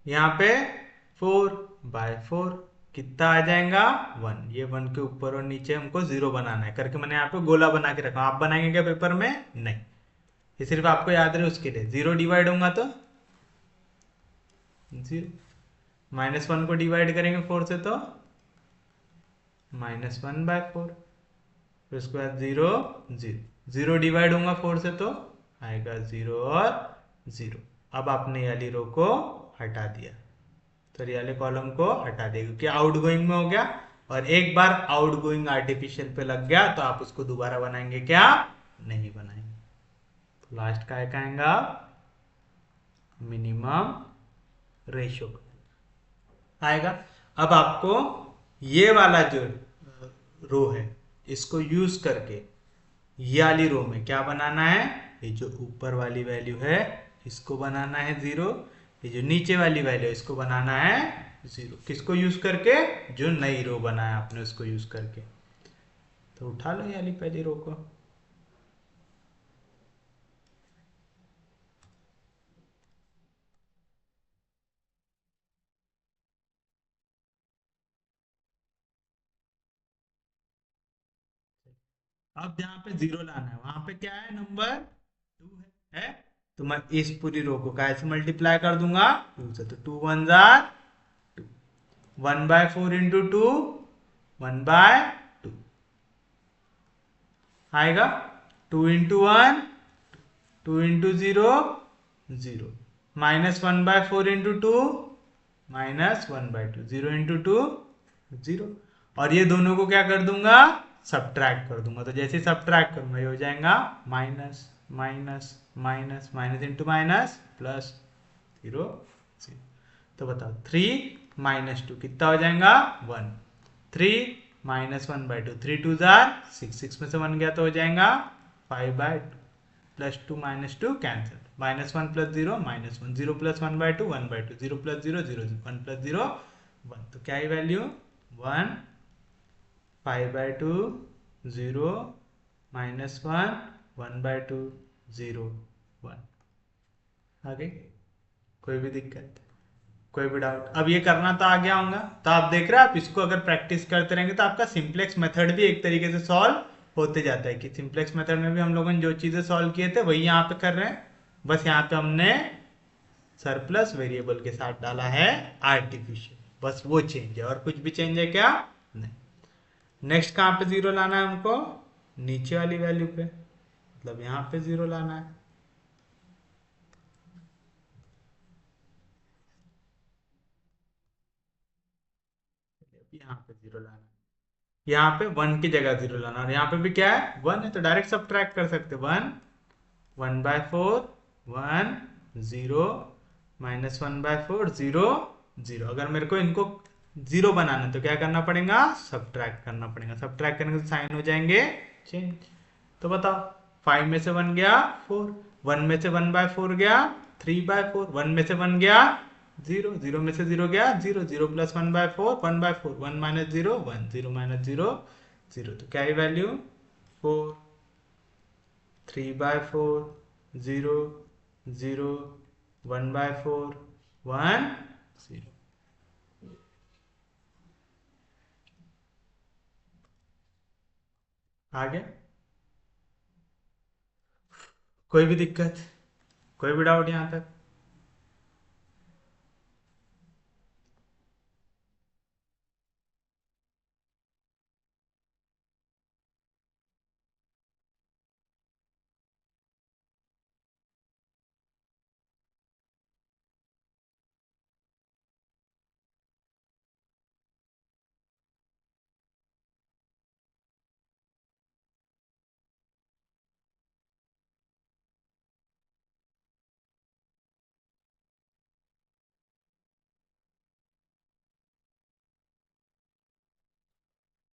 यहाँ पे 4/4 कितना आ जाएगा 1। ये 1 के ऊपर और नीचे हमको 0 बनाना है करके मैंने यहाँ पे गोला बना के रखा। आप बनाएंगे क्या पेपर में नहीं, ये सिर्फ आपको याद रहे उसके लिए। 0 डिवाइड होगा तो 0, -1 को डिवाइड करेंगे 4 से तो -1/4, फिर उसके बाद 0 0, 0 डिवाइड होगा 4 से तो आएगा 0 और 0। अब आपने ये वाली रो को हटा दिया तो ये वाले कॉलम को हटा दिया क्योंकि आउटगोइंग में हो गया, और एक बार आउटगोइंग आर्टिफिशियल पे लग गया तो आप उसको दोबारा बनाएंगे क्या नहीं बनाएंगे। तो लास्ट का आएगा मिनिमम रेशियो आएगा। अब आपको ये वाला जो रो है इसको यूज करके ये वाली रो में क्या बनाना है, ये जो ऊपर वाली वैल्यू है इसको बनाना है 0, ये जो नीचे वाली वैल्यू है इसको बनाना है 0। किसको यूज करके जो नई रो बनाया आपने उसको यूज करके। तो उठा लो ये वाली पहली रो को। अब जहां पे 0 लाना है वहां पे क्या है नंबर 2 है? तो मैं इस पूरी रो को कैसे मल्टीप्लाई कर दूंगा 2 से। तो 2 1 जार 2, 1/4 इंटू 2 1/2 आएगा। 2 इंटू 1 2 इंटू 0 0, -1/4 इंटू 2 -1/2, 0 इंटू 2 0। और ये दोनों को क्या कर दूंगा सब्ट्रैक्ट कर दूंगा। तो जैसे सब्ट्रैक्ट करूंगा ये हो जाएगा minus minus minus minus into minus plus 0 0। तो बताओ 3 - 2 कितना हो जाएगा 1, 3 -1/2, 3 2 6 में से 1 गया तो हो जाएगा 5/2, +2 -2 कैंसिल, -1 + 0 -1, 0 + 1/2 1/2, 0 + 0 0, 1 + 0 1, तो क्या है वैल्यू 1, 5/2 0, -1 1/2 0 1। आगे कोई भी दिक्कत, कोई भी डाउट? अब ये करना तो आ गया होगा, तो आप देख रहे हैं, आप इसको अगर प्रैक्टिस करते रहेंगे तो आपका सिंपलेक्स मेथड भी एक तरीके से सॉल्व होते जाता है, कि सिंपलेक्स मेथड में भी हम लोगों ने जो चीजें सॉल्व किए थे वही यहाँ पे कर रहे हैं, बस यहाँ पे हमने सरप्लस वेरिएबल के साथ डाला है आर्टिफिशियल, बस वो चेंज है, और कुछ भी चेंज है क्या? नहीं। नेक्स्ट कहाँ पे जीरो लाना है हमको? नीचे वाली वैल्यू पे, मतलब यहाँ पे जीरो लाना है। यहाँ पे जीरो लाना है, यहाँ पे 1 की जगह जीरो लाना, और यहाँ पे भी क्या है 1 है, तो डायरेक्ट सब्ट्रैक्ट कर सकते 1, 1/4 1 0, -1/4 0 0। अगर मेरे को इनको जीरो बनाना है तो क्या करना पड़ेगा? सब्ट्रैक्ट करना पड़ेगा, सब्ट्रैक्ट करने से साइन हो जाएंगे चेंज। तो बताओ 5 में से 1 गया 4, 1 में से 1/4 गया 3/4, 1 में से 1 गया 0, 0 में से 0 गया 0, 0 + 1/4 1/4, 1 - 0 1, 0 - 0 0, तो क्या है वैल्यू 4, 3/4 0 0, 1/4 1 0। आ गया? कोई भी दिक्कत, कोई भी डाउट यहाँ तक?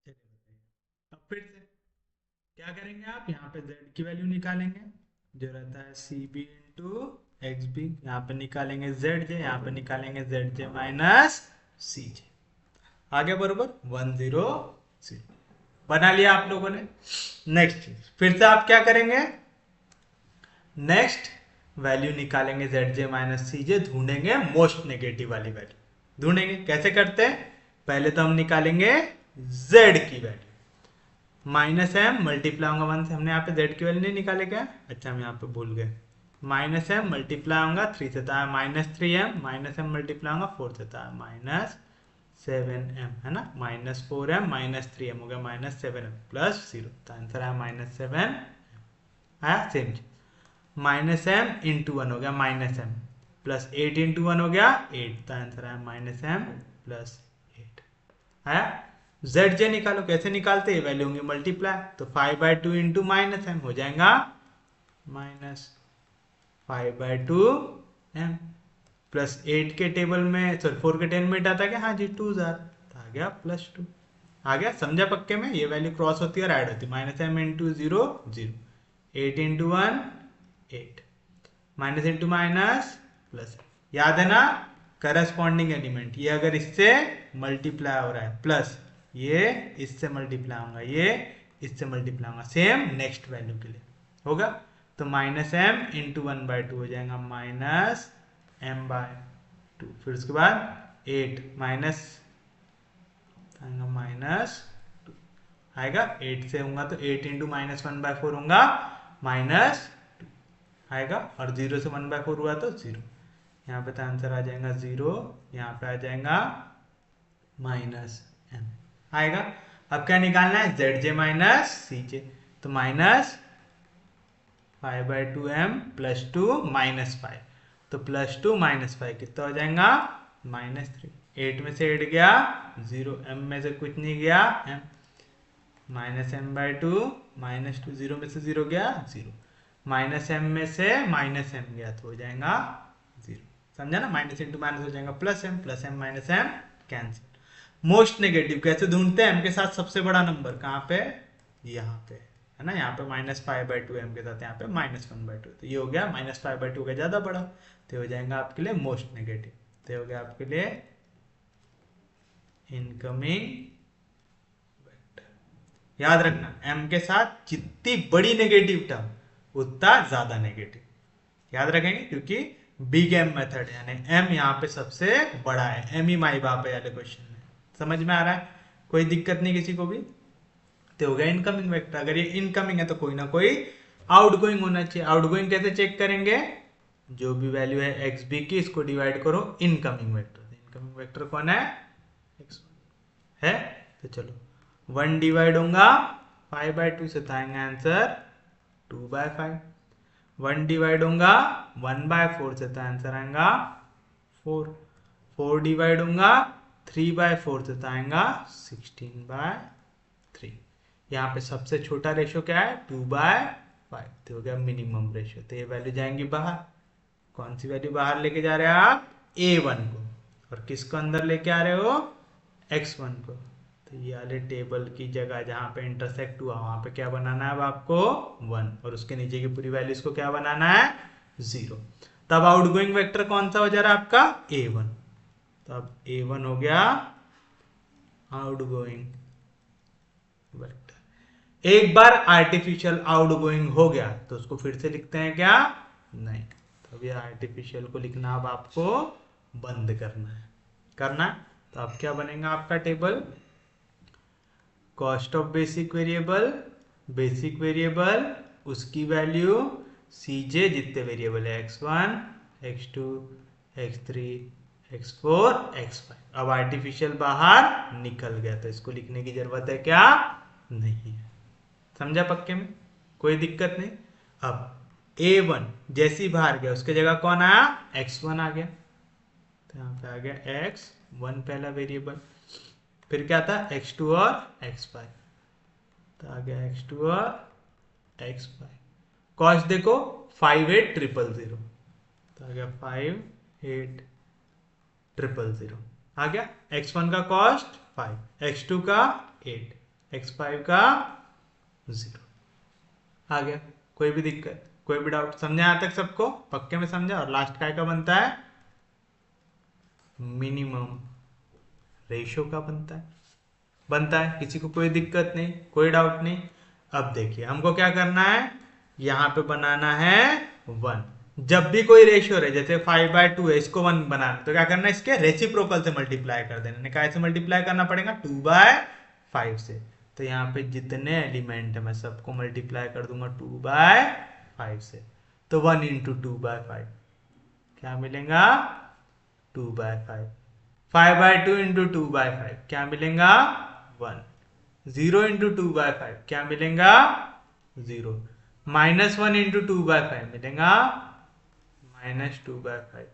चलिए बताइए। अब फिर से क्या करेंगे, आप यहाँ पे z की वैल्यू निकालेंगे, जो रहता है cb इंटू एक्स बी, यहाँ पे निकालेंगे zj, यहाँ पे निकालेंगे zj माइनस cj। आगे बरोबर 1 0 0 बना लिया आप लोगों ने। नेक्स्ट चीज फिर से आप क्या करेंगे, नेक्स्ट वैल्यू निकालेंगे zj माइनस cj, ढूंढेंगे मोस्ट नेगेटिव वाली वैल्यू। ढूंढेंगे कैसे करते हैं, पहले तो हम निकालेंगे z की वैल्यू, -m मल्टीप्लाई होगा 1 से, हमने यहाँ पे z की वैल्यू नहीं निकाले क्या? अच्छा हम यहाँ पे भूल गए, -m मल्टीप्लाई होगा 3 से, था -3m, -m मल्टीप्लाई होगा 4 से, था -7m, है ना, -4m -3m हो गया -7m प्लस 0, तो आंसर है -7 है। सेम -m इंटू 1 हो गया -m, प्लस 8 इंटू 1 हो गया 8, तो आंसर है -m प्लस 8 है। zj निकालो, कैसे निकालते हैं, वैल्यू होंगी मल्टीप्लाई, तो 5/2 इंटू -m हो जाएगा -5/2m, प्लस 8 के टेबल में, सॉरी 4 के 10 में आता क्या? हाँ जी 2 जार, तो आ गया +2। आ गया, समझा पक्के में? ये वैल्यू क्रॉस होती है और ऐड होती है, -m into 0 0, 8 into 1 8, minus into minus plus, याद है ना, करस्पॉन्डिंग एलिमेंट, ये अगर इससे मल्टीप्लाई हो रहा है प्लस, ये इससे मल्टीप्लाई होगा, ये इससे मल्टीप्लाई होगा, सेम नेक्स्ट वैल्यू के लिए होगा, तो -m इंटू 1/2 हो जाएगा -m/2, फिर उसके बाद 8 माइनस आएगा -2 आएगा, 8 से होगा तो 8 इंटू -1/4 होगा -2 आएगा, और 0 से 1/4 हुआ तो 0, यहाँ पे तो आंसर आ जाएगा 0, यहाँ पे आ जाएगा -m आएगा। अब क्या निकालना है, zj माइनस cj, तो -5/2m प्लस 2 -5, तो +2 -5 कितना हो जाएगा -3, 8 में से 8 गया 0, m में से कुछ नहीं गया m, -m/2 -2, 0 में से 0 गया 0, -m में से -m गया तो हो जाएगा 0, समझा ना, माइनस इंटू माइनस हो जाएगा +m, +m -m cancel, most negative कैसे ढूंढते हैं? एम के साथ सबसे बड़ा नंबर कहाँ पे? यहाँ पे है ना, यहाँ पे -5/2 एम के साथ, यहाँ पे -1/2, तो ये हो गया -5/2 का ज्यादा बड़ा, तो हो जाएगा आपके लिए मोस्ट नेगेटिव, तो हो गया आपके लिए इनकमिंग वेक्टर। याद रखना m के साथ जितनी बड़ी नेगेटिव टर्म उतना ज्यादा नेगेटिव, याद रखेंगे, क्योंकि बिग एम मेथड यानी m यहाँ पे सबसे बड़ा है, m ही माई बाप है वाले क्वेश्चन में। समझ में आ रहा है? कोई दिक्कत नहीं किसी को भी? तो हो गया इनकमिंग वेक्टर। अगर ये इनकमिंग है तो कोई ना कोई आउटगोइंग होना चाहिए। आउटगोइंग कैसे चेक करेंगे? जो भी वैल्यू है एक्स बी की, इसको डिवाइड करो इनकमिंग वेक्टर। इनकमिंग वेक्टर कौन है? x1 है। तो चलो 1 डिवाइड होगा 5/2 से, तो आएंगे आंसर 2/5। 1 डिवाइड होगा 1/4 से, तो आंसर आएगा 4। 4 डिवाइड होगा 3/4 से, तो आएगा 16/3। यहाँ पे सबसे छोटा रेशियो क्या है? 2/5, तो हो गया मिनिमम रेशियो। तो ये वैल्यू जाएंगी बाहर। कौन सी वैल्यू बाहर लेके जा रहे हैं आप? a1 को, और किसको अंदर लेके आ रहे हो? x1 को। तो ये वाले टेबल की जगह जहां पे इंटरसेक्ट हुआ वहां पे क्या बनाना है अब आपको? 1, और उसके नीचे की पूरी वैल्यूज को क्या बनाना है? 0। तब आउटगोइंग वेक्टर कौन सा हो जा रहा है आपका? a1। तो अब a1 हो गया आउटगोइंग वेक्टर। एक बार आर्टिफिशियल आउटगोइंग हो गया तो उसको फिर से लिखते हैं क्या? नहीं। तो ये आर्टिफिशियल को लिखना अब आपको बंद करना है। तो अब क्या बनेगा आपका table? Cost of basic variable, उसकी वैल्यू, सीजे जितने वेरिएबल है x1, x2, x3, x4, x5। अब आर्टिफिशियल बाहर निकल गया तो इसको लिखने की जरूरत है क्या? नहीं है। समझा पक्के में? कोई दिक्कत नहीं। अब a1 जैसे ही बाहर गया उसके जगह कौन आया? x1 आ गया। तो यहाँ पे आ गया x1 पहला वेरिएबल, फिर क्या था? x2 और x5, तो आ गया x2 और x5। कॉस्ट देखो 58000, तो आ गया 58000 आ गया। x1 का कॉस्ट 5, x2 का 8, x5 का 0 आ गया। कोई भी दिक्कत, कोई भी डाउट? समझा यहां तक सबको? पक्के में समझा? और लास्ट काय का बनता है? मिनिमम रेशियो का बनता है। किसी को कोई दिक्कत नहीं, कोई डाउट नहीं? अब देखिए हमको क्या करना है, यहां पे बनाना है 1। जब भी कोई रेशियो रहे, जैसे 5/2 है, इसको 1 बनाना, तो क्या करना है? इसके रेसिप्रोकल से मल्टीप्लाई कर देना। कैसे मल्टीप्लाई करना पड़ेगा? 2/5 से। तो यहाँ पे जितने एलिमेंट है मैं सबको मल्टीप्लाई कर दूंगा 2/5 से। तो 1 इंटू 2/5 क्या मिलेगा? 2/5। 5/2 इंटू 2/5 क्या मिलेगा? 1। 0 इंटू 2/5 क्या मिलेगा? 0। -1 इंटू 2/5 मिलेगा -2/5।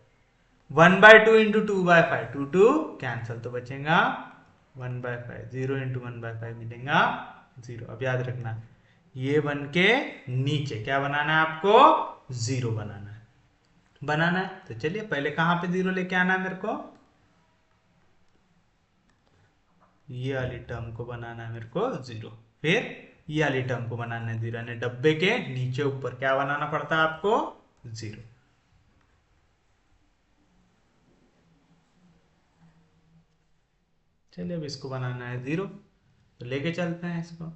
1/2 इंटू 2/5, 2 कैंसल, तो बचेगा 1/5। 0 इंटू 1/5 मिलेगा 0। अब याद रखना ये 1 के नीचे क्या बनाना है आपको? 0 बनाना है। तो चलिए पहले कहां पे 0 लेके आना है मेरे को? ये वाली टर्म को बनाना है मेरे को 0, फिर ये वाली टर्म को बनाना है 0, यानी डब्बे के नीचे ऊपर क्या बनाना पड़ता है आपको? 0। चलिए अब इसको बनाना है 0, तो लेके चलते हैं इसको।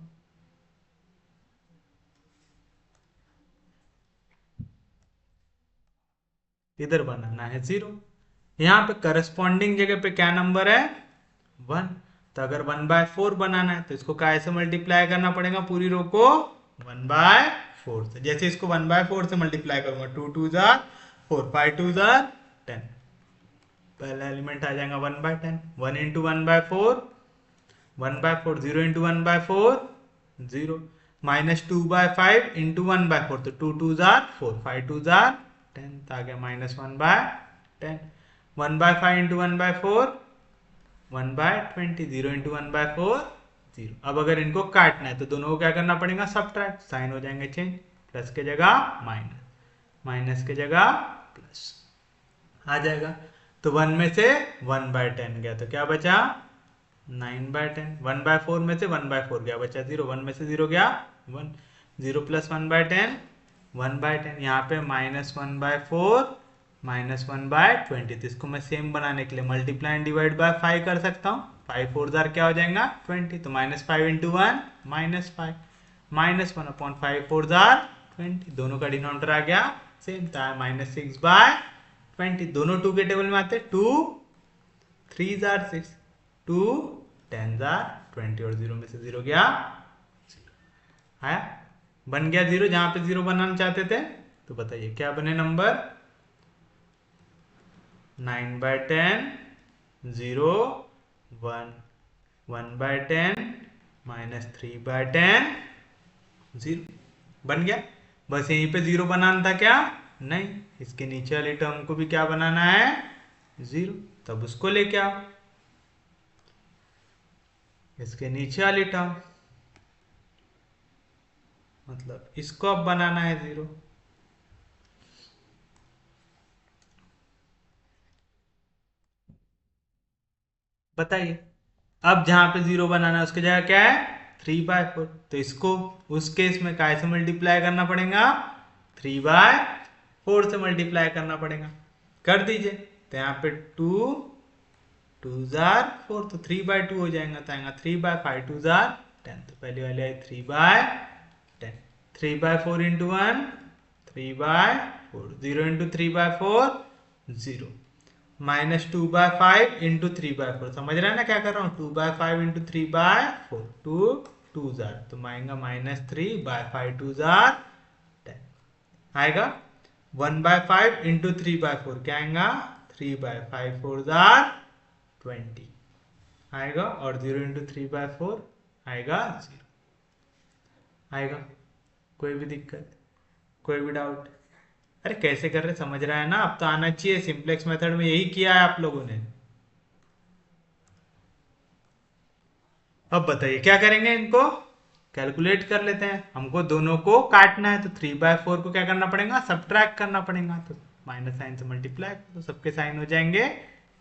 इधर बनाना है 0। यहाँ पे करस्पॉन्डिंग जगह पे क्या नंबर है? 1। तो अगर 1/4 बनाना है तो इसको कैसे मल्टीप्लाई करना पड़ेगा? पूरी रो को 1/4 से। जैसे इसको 1/4 से मल्टीप्लाई करूंगा, 2 2 जार 4, 5 2 जार 10, पहला एलिमेंट आ जाएगा 1/10। 1 इंटू 1/4 1/4, 0 इंटू 1/4 0, -2/5 इंटू 1/4, तो 2 2 जार 4, 5 2 जार 10, तो आ गया -1/10। 1/5 इंटू 1/4 1/20, 0 इंटू 1/4 0। अब अगर इनको काटना है तो दोनों को क्या करना पड़ेगा? सब्ट्रैक्ट, साइन हो जाएंगे चेंज, प्लस के जगह माइनस, माइनस के जगह प्लस आ जाएगा। तो 1 में से 1/10 गया तो क्या बचा? 9/10, 1/4 में से 1/4 गया, बचा 0, 1 में से 0 गया 1, 0 प्लस 1/10, 1/10, यहाँ पे -1/4 -1/20, तो इसको मैं सेम बनाने के लिए मल्टीप्लाई एंड डिवाइड बाय 5 कर सकता हूँ। 5 4 जार क्या हो जाएगा 20, तो -5 इंटू 1 -5, -1/5 4 जार 20, दोनों का डिनोमिनेटर आ गया सेम, था -6/20, दोनों 2 के टेबल में आते, 2 3 जार 6, 2 10 जार 20, और 0 में से 0 गया, आया, बन गया 0 जहां पे 0 बनाना चाहते थे। तो बताइए क्या बने नंबर, 9/10, 0 1, 1/10 -3/10 0, बन गया। बस यहीं पे 0 बनाना था क्या, नहीं, इसके नीचे वाली टर्म को भी क्या बनाना है 0, तब उसको लेके आओ, इसके नीचे वाली टर्म, मतलब इसको अब बनाना है 0। बताइए, अब जहां पे 0 बनाना है उसकी जगह क्या है 3/4, तो इसको उस केस में काय से मल्टीप्लाई करना पड़ेगा, 3/4 से मल्टीप्लाई करना पड़ेगा, कर दीजिए। तो यहाँ पे 2 2 जार 4, तो 3/2 हो जाएगा, तो आएगा 3/5 2 जार 10, तो पहली वाली आई 3/10, 3/4 इंटू 1 3/4, 0 इंटू 3/4 0, -2/5 इंटू 3/4, समझ रहे हैं ना क्या कर रहा हूँ, 2/5 इंटू 3/4, 2 2 जार, तो आएगा -3/5 2 जार 10, आएगा 1/5 इंटू 3/4, क्या आएगा 3/5 4 जार 20 आएगा, और 0 इंटू 3/4 आएगा 0, आएगा। कोई भी दिक्कत, कोई भी डाउट, अरे कैसे कर रहे समझ रहा है ना, अब तो आना चाहिए, सिंपलेक्स मेथड में यही किया है आप लोगों ने। अब बताइए क्या करेंगे, इनको कैलकुलेट कर लेते हैं, हमको दोनों को काटना है, तो 3/4 को क्या करना पड़ेगा सब्ट्रैक्ट करना पड़ेगा, तो माइनस साइन से मल्टीप्लाई, तो सबके साइन हो जाएंगे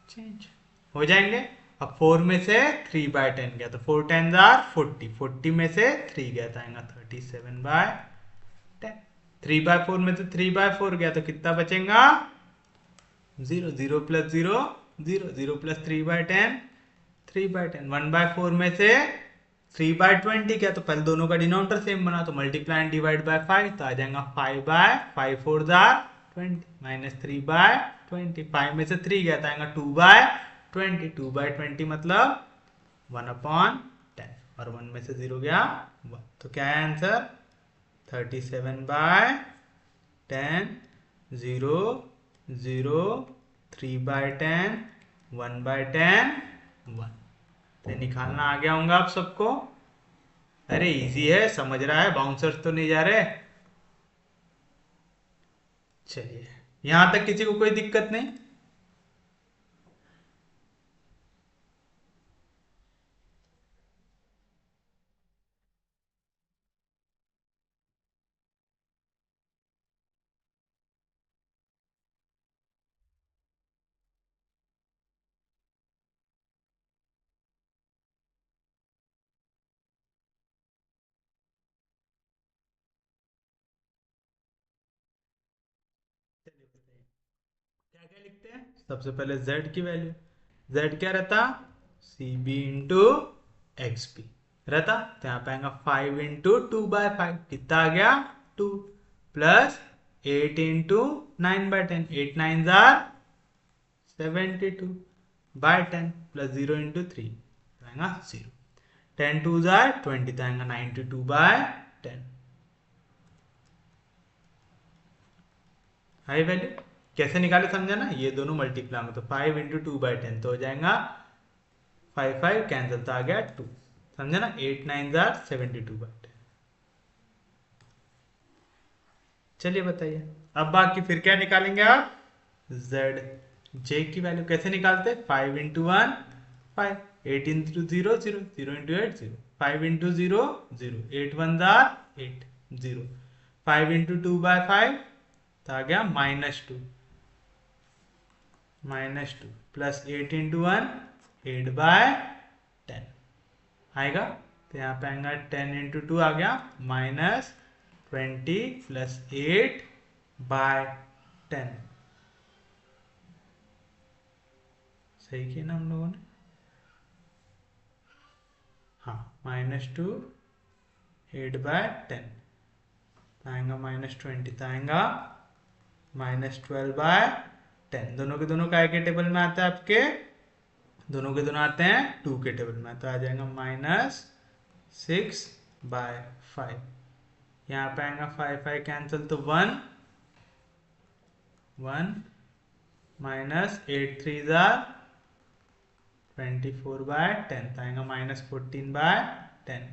चेंज, हो जाएंगे। अब 4 में से 3/10 गया, तो 4 10 जार 40, 40 में से 3 गया, तो आएगा 37/10, 3/4 में से 3/4 गया, तो कितना बचेगा 0, 0 प्लस 0 0, 0 प्लस 3/10 3/10, 1/4 में से 3/20 क्या, तो पहले दोनों का डिनोमिनेटर सेम बना, तो मल्टीप्लाई एंड डिवाइड बाय 5, तो आ जाएगा 5/5 4 जार 20 -3/20, 5 में से 3 गया, तो आएगा 2/20, 2/20 मतलब 1/10, और 1 में से 0 गया 1, तो क्या है आंसर 37/10, 0 0 3/10 1/10 1, तो निकालना आ गया होगा आप सबको। अरे इजी है, समझ रहा है, बाउंसर्स तो नहीं जा रहे। चलिए, यहां तक किसी को कोई दिक्कत नहीं। चलिए बताइए क्या क्या लिखते हैं, सबसे पहले z की वैल्यू, z क्या रहता C B into X B रहता, तो यहाँ पे आएगा 5 इंटू 2/5, कितना आ गया 2, plus 8 into 9/10, 8 9 jar 72/10, plus 0 into 3 आएगा 0, 10 2 जार 20, तो आएगा 92/10, हाई वैल्यू कैसे निकाले समझा ना, ये दोनों मल्टीप्लाई में, तो 5 इंटू 2/10, तो हो जाएगा 5 5 कैंसिल, तो आ गया 2, समझा ना, 8 9 जार 72/10। चलिए बताइए, अब बाकी फिर क्या निकालेंगे आप, z j की वैल्यू कैसे निकालते, 5 into 1 5, 8 into 0 0, 0 into 8 0, 5 into 0 0, 8 1 jar 8 0, 5 into 2/5, तो आ गया -2, -2 प्लस 8 इंटू 1 8/10, आएगा। तो यहाँ पे आएगा 10 × 2 आ गया -20 + 8/10। सही किया ना हम लोगों ने? हाँ, -2 8/10 आएगा -20, तो आएगा -12/10। दोनों के दोनों काय के टेबल में आते हैं आपके? दोनों के दोनों आते हैं 2 के टेबल में, तो आ जाएगा -6/5। यहाँ पे आएगा 5 5 कैंसिल, तो 1 1 -8 3 24/10, तो आएगा -14/10।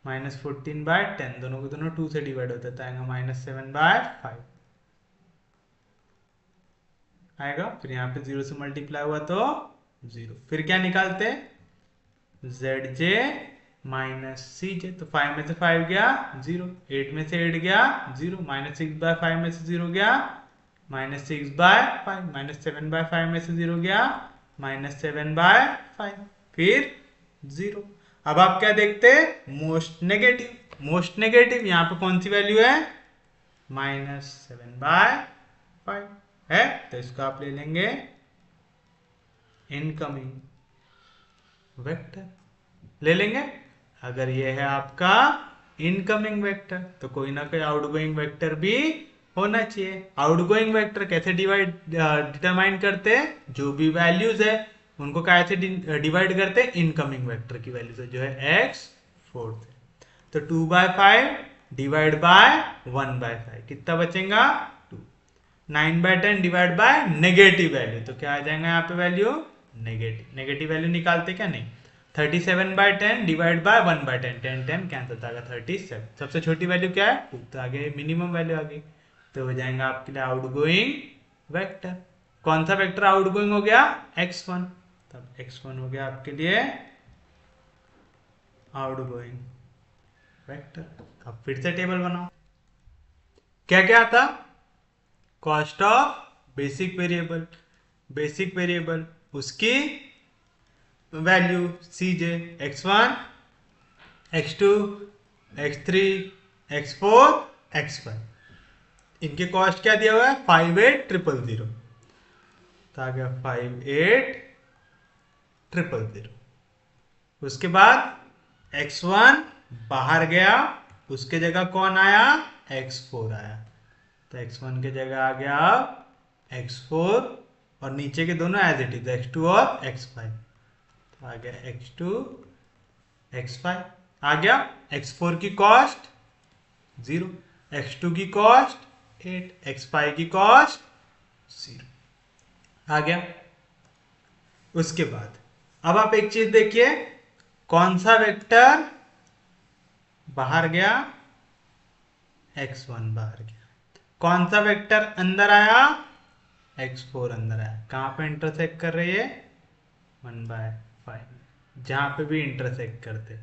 -14/10 दोनों के दोनों 2 से डिवाइड होता है, तो आएगा -7/5 आएगा। फिर यहाँ पे 0 से मल्टीप्लाई हुआ तो 0। फिर क्या निकालते? ZJ - CJ। तो 5 में से 5 गया 0, 8 में से 8 गया 0, -6/5 में से 0 गया -6/5, -7/5 में से 0 गया -7/5, फिर 0। अब आप क्या देखते? मोस्ट नेगेटिव यहाँ पे कौन सी वैल्यू है? -7/5 है, तो इसको आप ले लेंगे इनकमिंग वेक्टर ले लेंगे। अगर ये है आपका इनकमिंग वेक्टर, तो कोई ना कोई आउटगोइंग वेक्टर भी होना चाहिए। आउटगोइंग वेक्टर कैसे डिटरमाइन करते हैं? जो भी वैल्यूज है उनको कैसे डिवाइड करते हैं? इनकमिंग वेक्टर की वैल्यू से, जो है x4 से। तो 2/5 डिवाइड बाय 1/5 कितना बचेगा? 2। 9/10 डिवाइड बाय नेगेटिव वैल्यू, तो क्या आ जाएगा यहाँ पे वैल्यू? नेगेटिव वैल्यू निकालते क्या? नहीं। 37/10 डिवाइड बाय 1/10, 10 10 कैंसिल, आएगा 37। सबसे छोटी वैल्यू क्या है? 2, तो आगे मिनिमम वैल्यू आ गई, तो हो जाएगा आपके लिए आउटगोइंग वेक्टर। कौन सा वेक्टर आउटगोइंग हो गया? x1। तब x1 हो गया आपके लिए आउटगोइंग वेक्टर। अब फिर से टेबल बनाओ। क्या क्या था? कॉस्ट ऑफ बेसिक वेरिएबल, उसकी value CJ, x1 x2 x3 x4 x5। इनके कॉस्ट क्या दिया हुआ है? 58,000। तो आ गया 58,000। उसके बाद x1 बाहर गया, उसके जगह कौन आया? x4 आया, तो x1 के जगह आ गया x4, और नीचे के दोनों एज इट इज x2 और x5, तो आ गया x2 x5 आ गया। x4 की कॉस्ट 0, x2 की कॉस्ट 8, x5 की कॉस्ट 0 आ गया। उसके बाद अब आप एक चीज देखिए, कौन सा वेक्टर बाहर गया? x1 बाहर गया। कौन सा वेक्टर अंदर आया? x4 अंदर आया। कहां पे इंटरसेक्ट कर रही है? 1/5। जहां पे भी इंटरसेक्ट करते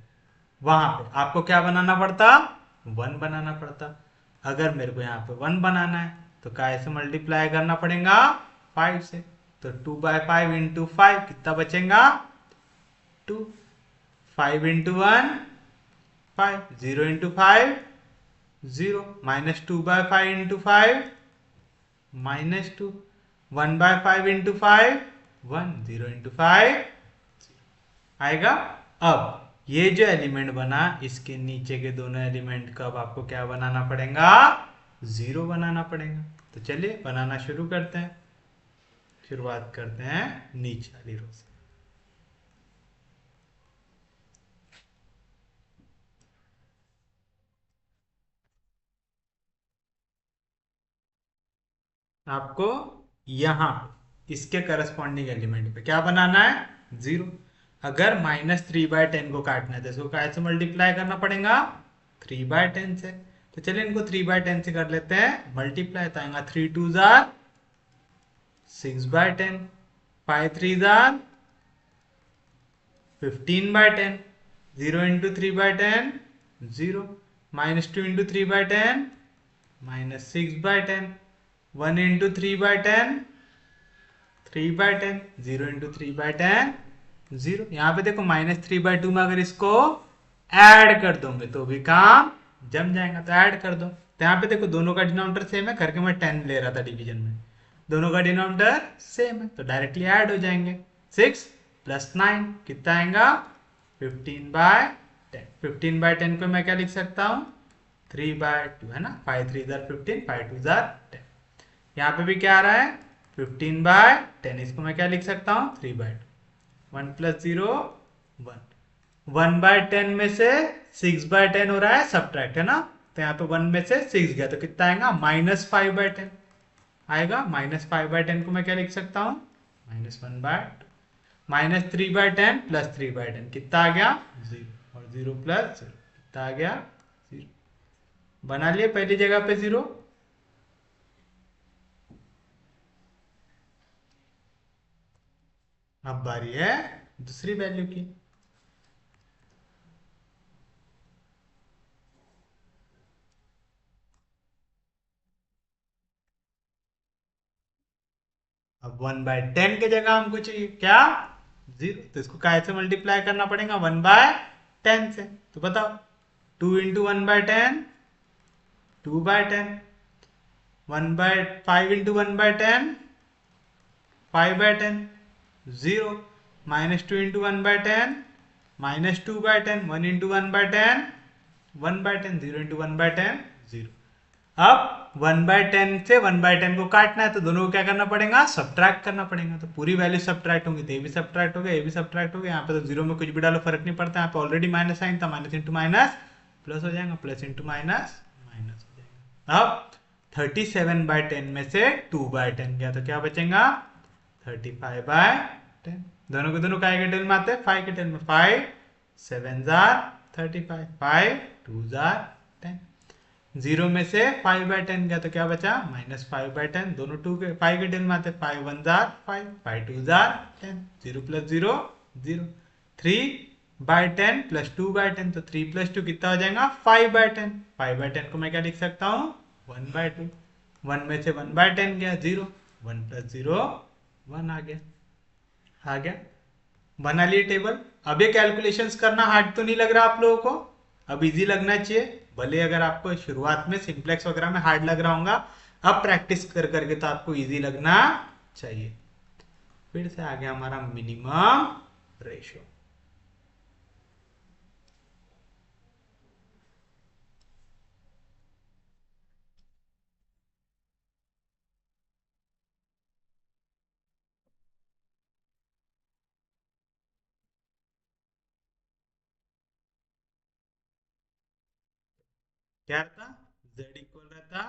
वहां पे आपको क्या बनाना पड़ता? 1 बनाना पड़ता। अगर मेरे को यहाँ पे 1 बनाना है तो काय से मल्टीप्लाई करना पड़ेगा? 5 से। तो 2/5 × 5 कितना बचेगा? 2। 5 × 1 5, 0 × 5 0, -2/5 × 5 -2, 1/5 × 5 1, 0 × 5 आएगा। अब ये जो एलिमेंट बना, इसके नीचे के दोनों एलिमेंट का अब आपको क्या बनाना पड़ेगा? 0 बनाना पड़ेगा। तो चलिए बनाना शुरू करते हैं। शुरुआत करते हैं नीचे वाली रो से। आपको यहां इसके करस्पॉन्डिंग एलिमेंट पे क्या बनाना है? 0। अगर -3/10 को काटना है तो इसको काय से मल्टीप्लाई करना पड़ेगा? 3/10 से। तो चलिए इनको 3/10 से कर लेते हैं मल्टीप्लाई, तो आएगा 3 2 6/10, 5 3 15/10, 0 × 3/10 0, -2 × 3/10 -6/10, 1 × 3/10 3/10, 0 × 3/10 जीरो। यहाँ पे देखो -3/2 में अगर इसको ऐड कर दोगे तो भी काम जम जाएगा, तो ऐड कर दो। तो यहाँ पे देखो दोनों का डिनोमिनेटर सेम है, करके मैं 10 ले रहा था डिवीजन में, दोनों का डिनोमिनेटर सेम है तो डायरेक्टली ऐड हो जाएंगे। 6 + 9 कितना आएगा? 15/10। 15/10 पे मैं क्या लिख सकता हूँ? 3/2 है ना, 5 3 15, 5 2 10। यहाँ पे भी क्या आ रहा है? 15/10, इसको मैं क्या लिख सकता हूँ? 3/2। 1 + 0 1। 1/10 में से 6/10 हो रहा है सब्ट्रैक्ट, है ना, तो यहाँ पे 1 में से 6 गया तो कितना आएगा? -5/10 आएगा। -5/10 को मैं क्या लिख सकता हूँ? -1/2। -3/10 + 3/10 कितना आ गया? 0। और 0 + 0 कितना आ गया? 0। बना लिए पहली जगह पे 0। अब बारी है दूसरी वैल्यू की। अब 1/10 की जगह हमको चाहिए क्या? 0। तो इसको काय से मल्टीप्लाई करना पड़ेगा? 1/10 से। तो बताओ, 2 × 1/10 2/10, 5 × 1/10 5/10, 0। -2 × 1/10 -2/10, 1 × 1/10 1/10, 0 × 1/10 0। अब 1/10 से 1/10 को काटना है तो दोनों को क्या करना पड़ेगा? सब्ट्रैक्ट करना पड़ेगा। तो पूरी वैल्यू सब्ट्रैक्ट होंगी तो ये भी सब्ट्रैक्ट हो गया, ये भी सब्ट्रैक्ट हो गया। यहाँ पे तो जीरो में कुछ भी डालो फर्क नहीं पड़ता, यहाँ पे ऑलरेडी माइनस साइन था, माइनस इंटू माइनस प्लस हो जाएगा, प्लस इंटू माइनस माइनस हो जाएगा। अब 37/10 में से 2/10 गया तो क्या बचेगा? 35/10। दोनों को दोनों काय के टेल में आते हैं? 5 के टेल में। 5 7 35, 5 2 10। 0 में से 5/10 गया तो क्या बचा? -5/10। दोनों 2 के 5 के टेल में आते हैं। 5 1 5, 5 2 10। 0 + 0 0। 3/10 + 2/10, तो 3 + 2 कितना हो जाएगा? 5/10। 5/10 को मैं क्या लिख सकता हूँ? 1/2। 1 में से 1/10 गया 0। 1 + 0 1 आ गया। आ गया। बना लिए टेबल। अब ये कैलकुलेशंस करना हार्ड तो नहीं लग रहा आप लोगों को? अब इजी लगना चाहिए, भले अगर आपको शुरुआत में सिंप्लेक्स वगैरह में हार्ड लग रहा होगा, अब प्रैक्टिस कर करके तो आपको इजी लगना चाहिए। फिर से आ गया हमारा मिनिमम रेशियो। क्या था? z इक्वल रहता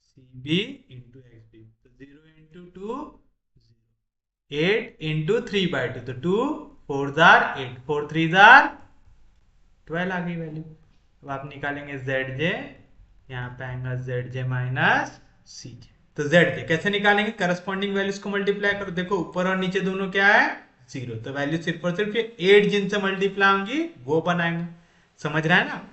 cb इंटू एक्स बी, तो 0 × 2 8 × 3/2, तो 2 4 8, 4 3 12 आ गई वैल्यू। अब आप निकालेंगे जेड जे, यहाँ पे आएगा जेड जे माइनस सी जे। तो जेड जे कैसे निकालेंगे? करस्पॉन्डिंग वैल्यूज को मल्टीप्लाई करो। देखो ऊपर और नीचे दोनों क्या है? 0। तो वैल्यू सिर्फ और सिर्फ ये 8 जिनसे मल्टीप्लाई होंगी वो बनाएंगे। समझ रहा है ना?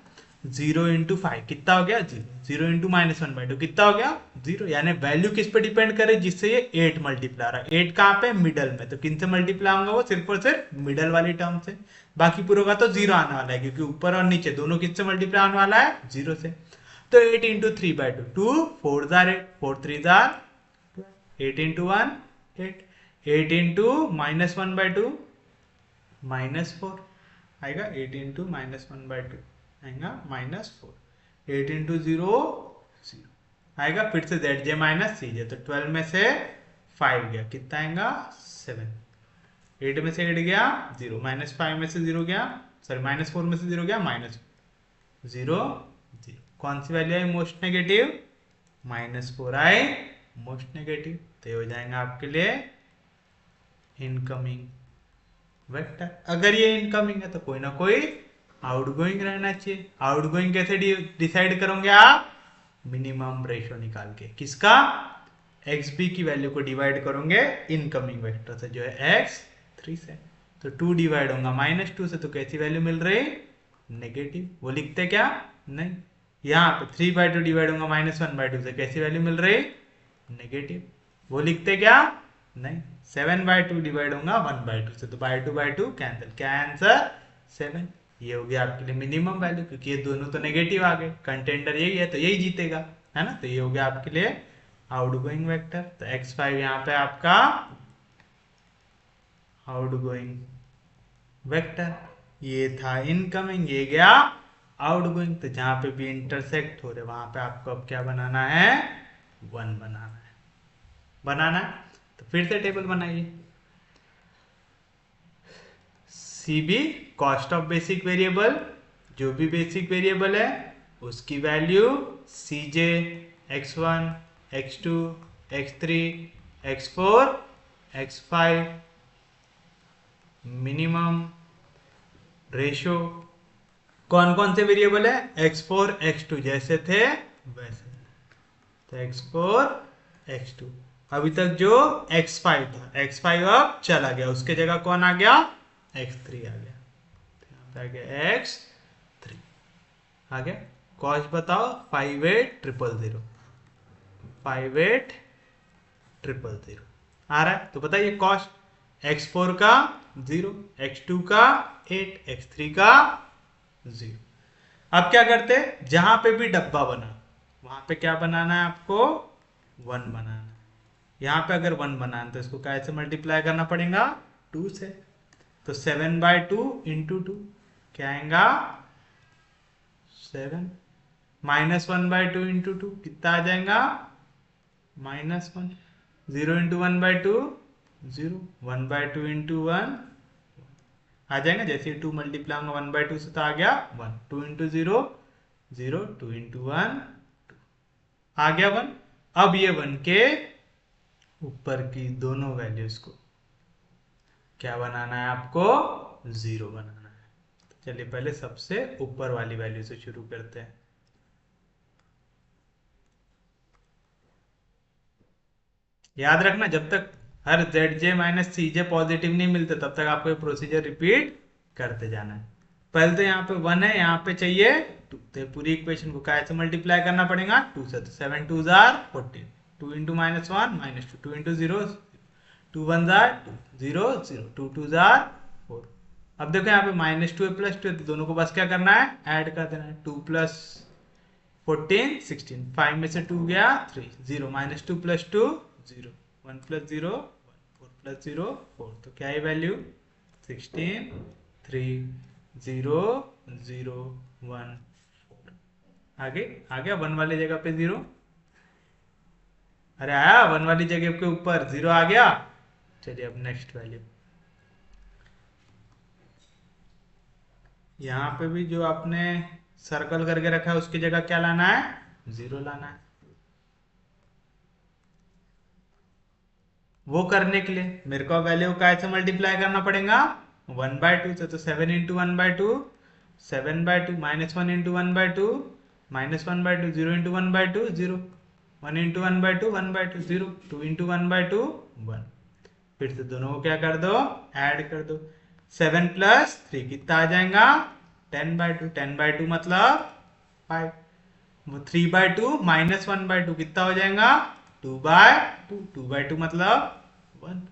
0 × 5 कितना हो गया? 0। 0 × -1/2 कितना हो गया? 0। यानी वैल्यू किस पे डिपेंड करे? जिससे ये 8 मल्टीप्लाई आ रहा है। 8 कहाँ पे? मिडल में। तो किन से मल्टीप्लाई होगा? वो सिर्फ और सिर्फ मिडल वाली टर्म से। बाकी पूरा का तो 0 आने वाला है, क्योंकि ऊपर और नीचे दोनों किससे मल्टीप्लाई होने वाला है? 0 से। तो 8 × 3/2, 2 4 8, 4 3 8 × 1 8, 8 × -1/2 -4 आएगा। 8 × -1/2 आएगा -4। 8 × 0 0 आएगा। फिर से जेड जे माइनस सी जे, तो 12 में से 5 गया, कितना आएगा? 7। 8 में से 8 गया 0, -5 में से 0 गया, सॉरी -4 में से 0 गया, -0 0। कौन सी वैल्यू आई मोस्ट नेगेटिव? -4 आई मोस्ट नेगेटिव। तो ये हो जाएगा आपके लिए इनकमिंग वेक्टर। अगर ये इनकमिंग है तो कोई ना कोई आउटगोइंग रहना चाहिए। आउटगोइंग कैसे डिसाइड करोगे आप? मिनिमम रेशियो निकाल के। किसका? एक्स बी की वैल्यू को डिवाइड करोगे इनकमिंग वेक्टर से, जो है x3 से। तो 2 डिवाइड होगा -2 से, तो कैसी वैल्यू मिल रही? नेगेटिव। वो लिखते क्या? नहीं। यहाँ पे 3/2 डिवाइड होगा -1/2 से, कैसी वैल्यू मिल रही? नेगेटिव। वो लिखते क्या? नहीं, 7/2 डिवाइड होगा 1/2 से, तो बाई टू कैंसिल, क्या आंसर 7। ये हो गया आपके लिए मिनिमम वैल्यू, क्योंकि ये दोनों तो नेगेटिव आ गए, कंटेंडर यही है तो यही जीतेगा, है ना। तो ये हो गया आपके लिए आउटगोइंग वेक्टर। तो x5 यहाँ पे आपका आउटगोइंग वेक्टर, ये था इनकमिंग, ये गया आउटगोइंग। तो जहां पे भी इंटरसेक्ट हो रहे वहां पे आपको अब क्या बनाना है, 1 बनाना है। तो फिर से टेबल बनाइए, CB cost of basic variable, जो भी बेसिक वेरिएबल है उसकी value CJ x1 x2 x3 x4 x5 minimum ratio. कौन कौन से वेरिएबल है, x4 x2 जैसे थे वैसे, तो x4 x2। अभी तक जो x5 था, x5 अब चला गया, उसके जगह कौन आ गया, x3 आ गया, तो यहाँ पे आ गया x3 आ गया। कॉस्ट बताओ, 58000 58000 आ रहा है। तो बताइए कॉस्ट, x4 का 0, x2 का 8, x3 का 0। अब क्या करते, जहां पे भी डब्बा बना वहां पे क्या बनाना है आपको, 1 बनाना है। यहाँ पे अगर 1 बनाना तो इसको कैसे मल्टीप्लाई करना पड़ेगा, 2 से। तो 7/2 इंटू 2 क्या आएगा 7, -1/2 इंटू 2 कितना आ जाएगा -1, 0 इंटू 1/2 0, 1/2 इंटू 1 आ जाएगा। जैसे 2 मल्टीप्लाई होगा 1/2 से तो आ गया 1, 2 इंटू 0 0, 2 इंटू 1 आ गया 1। अब ये 1 के ऊपर की दोनों वैल्यूज को क्या बनाना है आपको, 0 बनाना है। तो चलिए पहले सबसे ऊपर वाली वैल्यू से शुरू करते हैं। याद रखना, जब तक हर ZJ माइनस CJ पॉजिटिव नहीं मिलते तब तक आपको ये प्रोसीजर रिपीट करते जाना है। पहले तो यहाँ पे 1 है, यहाँ पे चाहिए 2, तो पूरी इक्वेशन को कैसे मल्टीप्लाई करना पड़ेगा, 2 से। तो 7 2 14, 2 इंटू -1 -2, 2 इंटू 0 2 1 0 0, 2 2 4। अब देखो यहाँ पे -2 है +2 है, तो दोनों को बस क्या करना है, ऐड कर देना है। 2 + 14 16, 5 में से 2 गया 3, 0 -2 + 2 0, 1 + 0 1, 4 + 0 4। तो क्या है वैल्यू 16 3 0 0 1 4। आगे आ गया 1 वाली जगह पे 0, अरे आया 1 वाली जगह के ऊपर 0 आ गया। चलिए अब नेक्स्ट वैल्यू, यहाँ पे भी जो आपने सर्कल करके रखा है उसकी जगह क्या लाना है, 0 लाना है। वो करने के लिए मेरे को वैल्यू का ऐसे मल्टीप्लाई करना पड़ेगा 1/2 से। तो 7 into 1/2 7/2, -1 into 1/2 -1/2, 0 into 1/2 0, 1 into 1/2 1/2 0, 2 into 1/2 1। फिर से दोनों को क्या कर दो, ऐड कर दो। 7 + 3 कितना आ जाएगा 10/2, 10/2 मतलब 5। 3/2 -1/2 कितना हो जाएगा 2/2, 2/2 मतलब 1,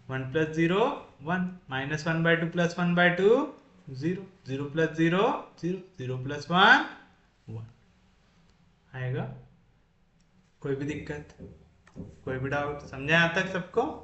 1 + 0 1, -1/2 + 1/2 0, 0 + 0 0, 0 + 1 1 आएगा। कोई भी दिक्कत, कोई भी डाउट, समझे यहाँ तक सबको।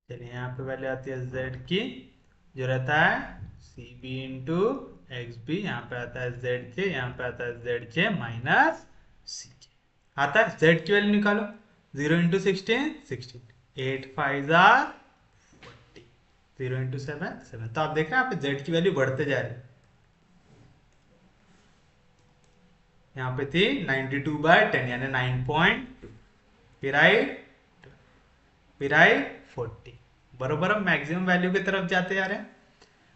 चलिए यहाँ पे वैल्यू आती है z की, जो रहता है CB इंटू XB, यहाँ पे आता है ZJ, यहाँ पे आता है ZJ माइनस CJ। आता है z की वैल्यू निकालो, 0 इंटू 16 16, 8 5 40, 0 इंटू 7 7। तो आप देख रहे हैं यहाँ पे z की वैल्यू बढ़ते जा रही है। यहाँ पे थी 92/10 यानी 9.2, फिर आई 40, बरोबर हम मैक्सिमम वैल्यू की तरफ जाते जा रहे हैं।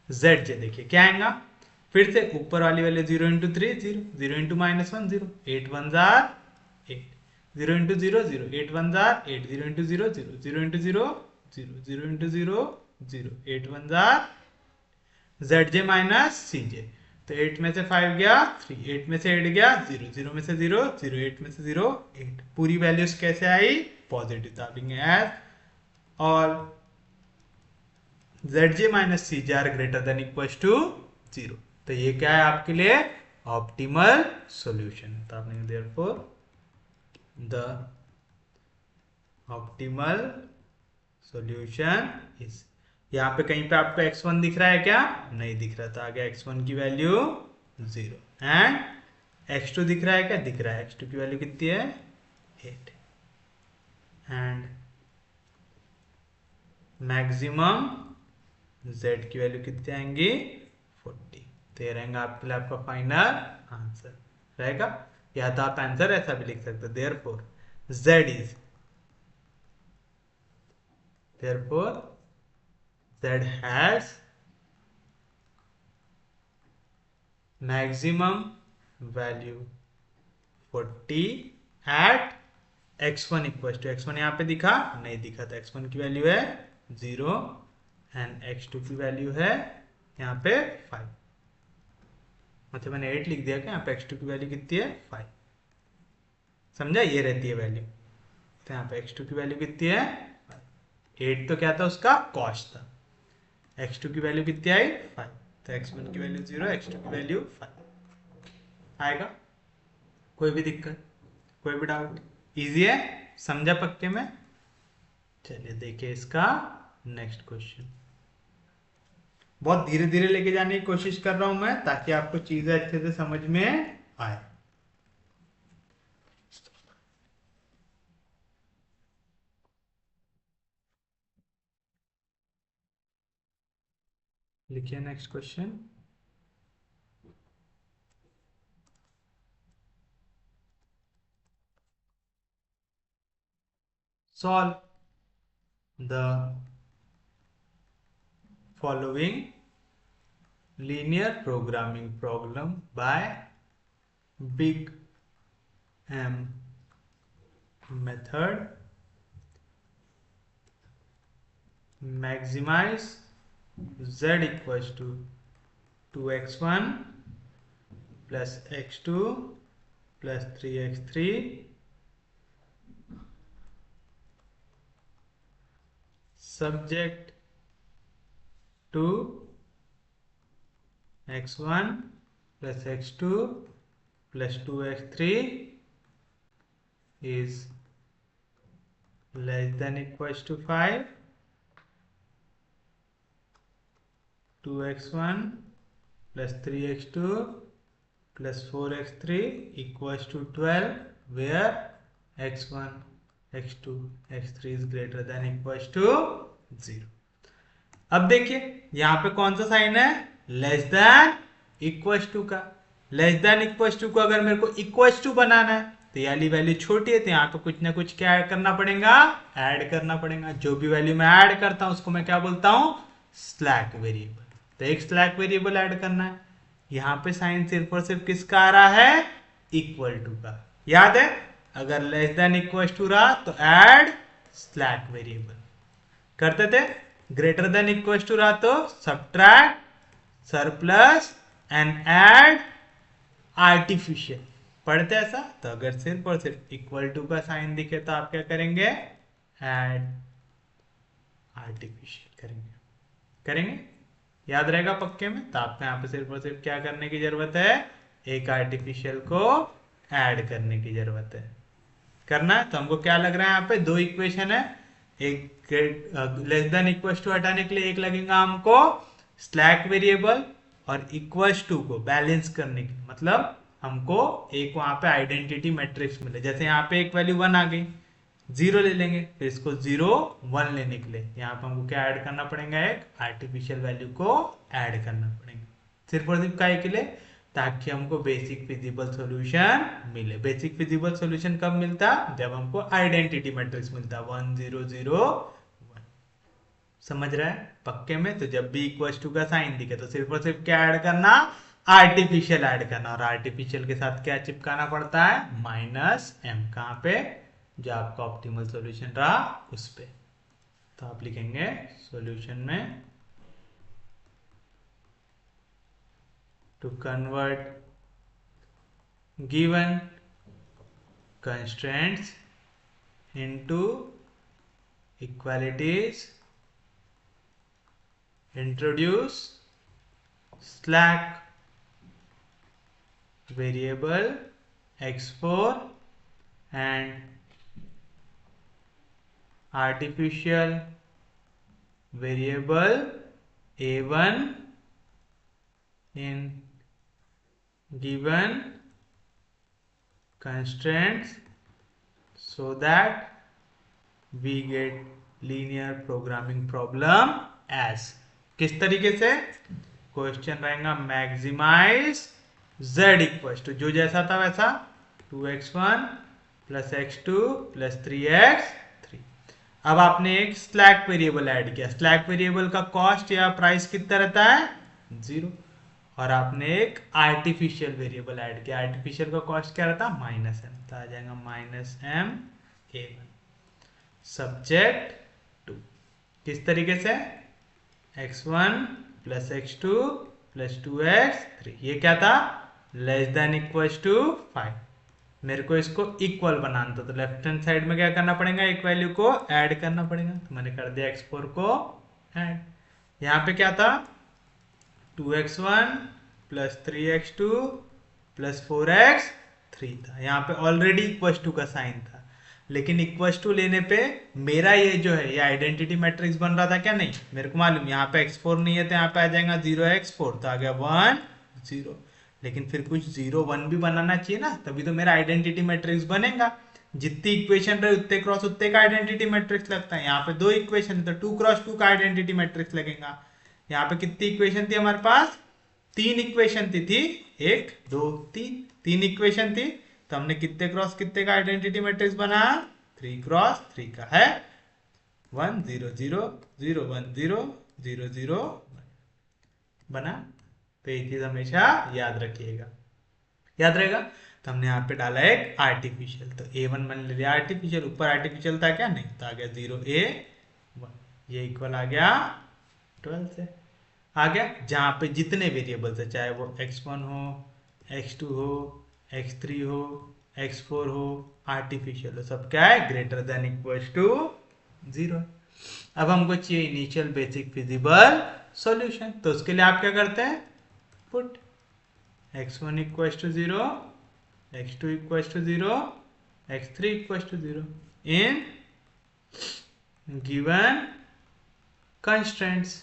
जेड जे देखिए क्या आएगा, फिर से ऊपर वाली value 0 into 3 0, 0 into -1 0, 8 1 jar 0 into 0 0, 8 1 jar 8, 0 into 0 0, 0 into 0 0, 0 into 0 0, 8 1 jar zj minus cj। तो 8 में से 5 गया 3, 8 में से 8 गया 0, 0 में से 0 0, 8 में से 0 8। पूरी वैल्यूज कैसे आई? पॉजिटिव। तो आप लिखेंगे as all zj minus cj are greater than equal to 0। तो ये क्या है आपके लिए? Optimal solution. तो आपने therefore the optimal solution is, यहाँ पे कहीं पे आपको x1 दिख रहा है क्या? नहीं दिख रहा। तो आगे x1 की वैल्यू 0 एंड x2 दिख रहा है क्या? दिख रहा है। x2 की वैल्यू कितनी है? 8 एंड मैक्सिमम z की वैल्यू कितनी आएंगी? 40। तो ये रहेगा आपके लिए आपका फाइनल आंसर रहेगा। या तो आप आंसर ऐसा भी लिख सकते हो, therefore z is, therefore z has maximum value 40 at x1 equals to, x1 यहाँ पे दिखा? नहीं दिखा। तो x1 की वैल्यू है 0 एंड x2 की वैल्यू है यहाँ पे 5। मतलब मैंने 8 लिख दिया क्या? यहाँ पे x2 की वैल्यू कितनी है? 5। समझा? ये रहती है वैल्यू। तो यहाँ पे x2 की वैल्यू कितनी है? 8 तो क्या था? उसका कॉस्ट था। x2 की वैल्यू कितनी आई? 5। तो x1 की वैल्यू 0, x2 की वैल्यू 5 आएगा। कोई भी दिक्कत, कोई भी डाउट? इजी है, समझा पक्के में? चलिए देखिए इसका नेक्स्ट क्वेश्चन। बहुत धीरे धीरे लेके जाने की कोशिश कर रहा हूं मैं, ताकि आपको चीजें अच्छे से समझ में आए। लिखिए next question. Solve the following linear programming problem by Big M method. Maximize z equals to 2x1 plus x2 plus 3x3 subject to x1 plus x2 plus 2x3 is less than equals to 5, 2x1 plus 3x2 plus 4x3 equals to 12, where x1 x2 x3 is greater than equals to 0। अब देखिए यहां पे कौन सा sign है? Less than equals to का। Less than equals to को अगर मेरे को इक्वल्स टू बनाना है तो ये वाली वैल्यू छोटी है, तो यहाँ पे कुछ ना कुछ क्या ऐड करना पड़ेगा? ऐड करना पड़ेगा। जो भी वैल्यू मैं ऐड करता हूं उसको मैं क्या बोलता हूं? Slack variable. तो एक स्लैक वेरिएबल ऐड करना है। यहाँ पे साइन सिर्फ और सिर्फ किसका आ रहा है? इक्वल टू का। याद है, अगर लेस देन इक्वल्स टू रहा तो ऐड स्लैक वेरिएबल करते थे। ग्रेटर देन इक्वल टू रहा तो subtract surplus and add artificial. पढ़ते ऐसा? तो अगर सिर्फ और सिर्फ इक्वल टू का साइन दिखे तो आप क्या करेंगे? ऐड आर्टिफिशियल करेंगे। याद रहेगा पक्के में? तो आपको यहाँ पे सिर्फ और सिर्फ क्या करने की जरूरत है? एक आर्टिफिशियल को ऐड करने की जरूरत है। करना है तो हमको क्या लग रहा है? यहाँ पे दो इक्वेशन है। एक लेस देन इक्वल टू हटाने के लिए एक लगेगा हमको स्लैक वेरिएबल, और इक्वल्स टू को बैलेंस करने के मतलब हमको एक वहां पे आइडेंटिटी मैट्रिक्स मिले। जैसे यहाँ पे एक वैल्यू 1 आ गई, 0 ले लेंगे, फिर इसको 0 1 लेने के लिए यहाँ पे हमको क्या ऐड करना पड़ेगा? एक आर्टिफिशियल वैल्यू को ऐड करना पड़ेगा। सिर्फ और सिर्फ काय के लिए? ताकि हमको बेसिक फिजिबल सॉल्यूशन मिले। बेसिक फिजिबल सॉल्यूशन कब मिलता? जब हमको आइडेंटिटी मैट्रिक्स मिलता 1 0 0 1। समझ रहा है पक्के में? तो जब भी इक्वल टू का साइन दिखे तो सिर्फ और सिर्फ क्या ऐड करना? आर्टिफिशियल ऐड करना। और आर्टिफिशियल के साथ क्या चिपकाना पड़ता है? -m। कहाँ पे? जो आपका ऑप्टिमल सॉल्यूशन रहा उस पे। तो आप लिखेंगे सॉल्यूशन में to convert given constraints into equalities, introduce slack variable x4 and artificial variable a1 in given constraints so that we get linear programming problem as। किस तरीके से क्वेश्चन रहेगा मैक्सिमाइज z इक्वल टू जो जैसा था वैसा 2x1 plus x2 plus 3x3। अब आपने एक स्लैक वेरिएबल ऐड किया, स्लैक वेरिएबल का कॉस्ट या प्राइस कितना रहता है 0। और आपने एक आर्टिफिशियल वेरिएबल ऐड किया, आर्टिफिशियल का कॉस्ट क्या रहता है -m, तो आ जाएगा -m a1 सब्जेक्ट टू किस तरीके से x1 plus x2 plus 2x3 ये क्या था लेस देन इक्वल टू 5। मेरे को इसको इक्वल बनाना था तो लेफ्ट हैंड साइड में क्या करना पड़ेगा एक वैल्यू को ऐड करना पड़ेगा, तो मैंने कर दिया x4 को ऐड। यहाँ पे क्या था 2x1 plus 3x2 plus 4x3 था, यहाँ पे ऑलरेडी इक्वल टू का साइन था, लेकिन इक्वल टू लेने पे मेरा ये जो है ये आइडेंटिटी मैट्रिक्स बन रहा था क्या नहीं मेरे को मालूम, यहाँ पे x4 नहीं है तो यहाँ पे आ जाएगा 0x4 तो आ गया 1 0। लेकिन फिर कुछ 0 1 भी बनाना चाहिए ना, तभी तो मेरा आइडेंटिटी मैट्रिक्स बनेगा। जितनी इक्वेशन रहे उतने क्रॉस उतने का आइडेंटिटी मैट्रिक्स लगता है। यहाँ पे 2 इक्वेशन है तो 2 क्रॉस 2 का आइडेंटिटी मैट्रिक्स लगेगा। यहाँ पे कितनी इक्वेशन थी हमारे पास 3 इक्वेशन थी 1 2 3 3 इक्वेशन थी, तो हमने कितने क्रॉस कितने का आइडेंटिटी मैट्रिक्स बना 3 क्रॉस 3 का है 1 0 0 0 1 0 0 0 बना। तो ये चीज हमेशा याद रखिएगा, याद रहेगा। तो हमने यहाँ पे डाला एक आर्टिफिशियल, तो a1 मान लिया आर्टिफिशियल, ऊपर आर्टिफिशियल था क्या नहीं, तो आ गया 0 a1 ये इक्वल आ गया 12 से आ गया। जहाँ पे जितने वेरिएबल्स है चाहे वो x1 हो x2 हो x3 हो x4 हो आर्टिफिशियल हो सब क्या है ग्रेटर देन इक्वल टू 0। अब हमको चाहिए इनिशियल बेसिक फिजिबल सॉल्यूशन, तो उसके लिए आप क्या करते हैं put x1 equal to 0 x2 equal to 0 x3 equal to 0 in given constraints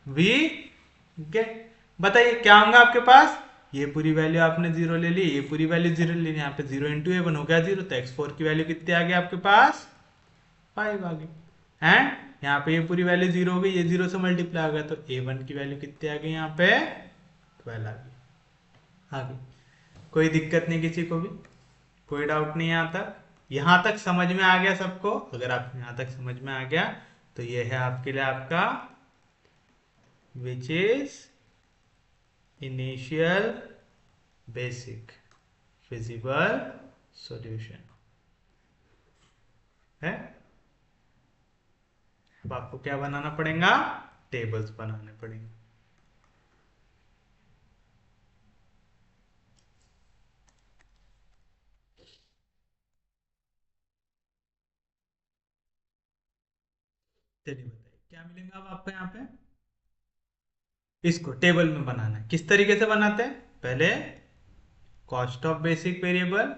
we get. बताइए क्या होगा आपके पास, ये पूरी वैल्यू आपने 0 ले ली, ये पूरी वैल्यू 0 ले ली, यहाँ पे 0 इंटू a1 हो गया 0, तो x4 की वैल्यू कितनी आ गई आपके पास 5 आ गई। एंड यहाँ पे ये पूरी वैल्यू 0 हो गई, ये 0 से मल्टीप्लाई हो गया, तो a1 की वैल्यू कितनी आ गई यहाँ पे 12 आ गई। कोई दिक्कत नहीं किसी को भी, कोई डाउट नहीं यहाँ तक समझ में आ गया सबको। अगर आप यहाँ तक समझ में आ गया तो ये है आपके लिए आपका which is initial basic feasible solution है। अब आपको क्या बनाना पड़ेगा टेबल्स बनाने पड़ेंगे। चलिए बताइए क्या मिलेगा अब आपको यहाँ पे, इसको टेबल में बनाना है। किस तरीके से बनाते हैं, पहले कॉस्ट ऑफ बेसिक वेरिएबल,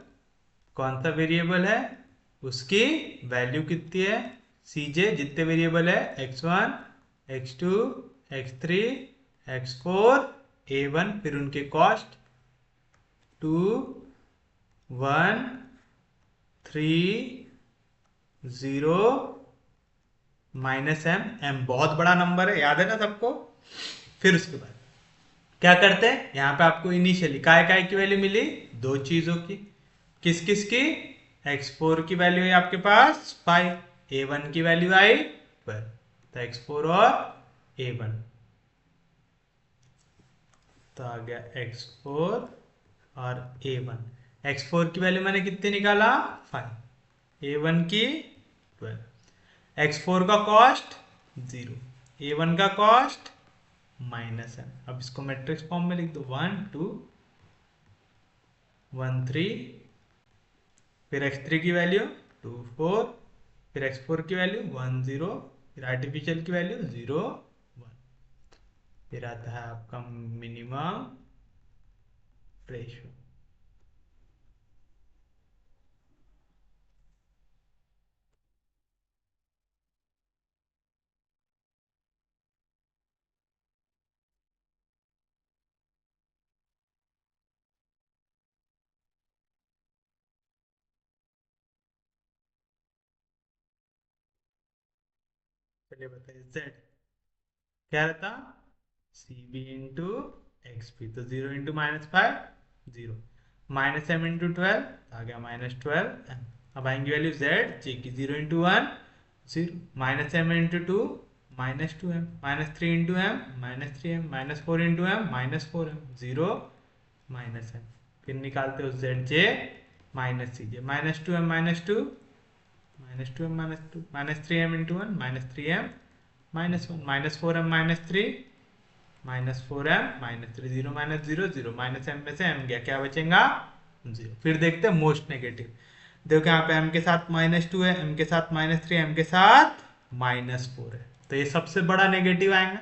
कौन सा वेरिएबल है उसकी वैल्यू कितनी है, सीजे जितने वेरिएबल है x1 x2 x3 x4 a1, फिर उनके कॉस्ट 2 1 3 0 -m बहुत बड़ा नंबर है याद है ना सबको। फिर उसके बाद क्या करते हैं, यहाँ पे आपको इनिशियली काय की वैल्यू मिली दो चीजों की, किस किस की x4 की वैल्यू है आपके पास 5, a1 की वैल्यू आई 12, तो x4 और a1 तो आ गया x4 और a1। x4 की वैल्यू मैंने कितनी निकाला 5, A1 की 12, x4 का कॉस्ट 0, A1 का कॉस्ट -m। अब इसको मैट्रिक्स फॉर्म में लिख दो, 1 2 1 3, फिर x3 की वैल्यू 2 4, फिर x4 की वैल्यू 1 0, फिर आर्टिफिशियल की वैल्यू 0 1, फिर आता है आपका मिनिमम रेशियो। चलिए बताइए z क्या रहता, C B into X P, तो 0 इंटू -5 0, -m इंटू 12 आ गया -12m। अब आएंगी वैल्यू z जे की 0 into 1 0, -m into 2 -2m, -3 into m -3m, -4 into m -4m, 0 -m। फिर निकालते हो z जे -cj, -2m -2 -2m -2, -3m into 1 -3m -1, -4m -3 -4m -3, 0 -0 0, -m में से m गया, क्या बचेगा 0। फिर देखते हैं मोस्ट नेगेटिव, देखो यहाँ पे m के साथ -2 है, m के साथ -3, m के साथ -4 है, तो ये सबसे बड़ा नेगेटिव आएगा,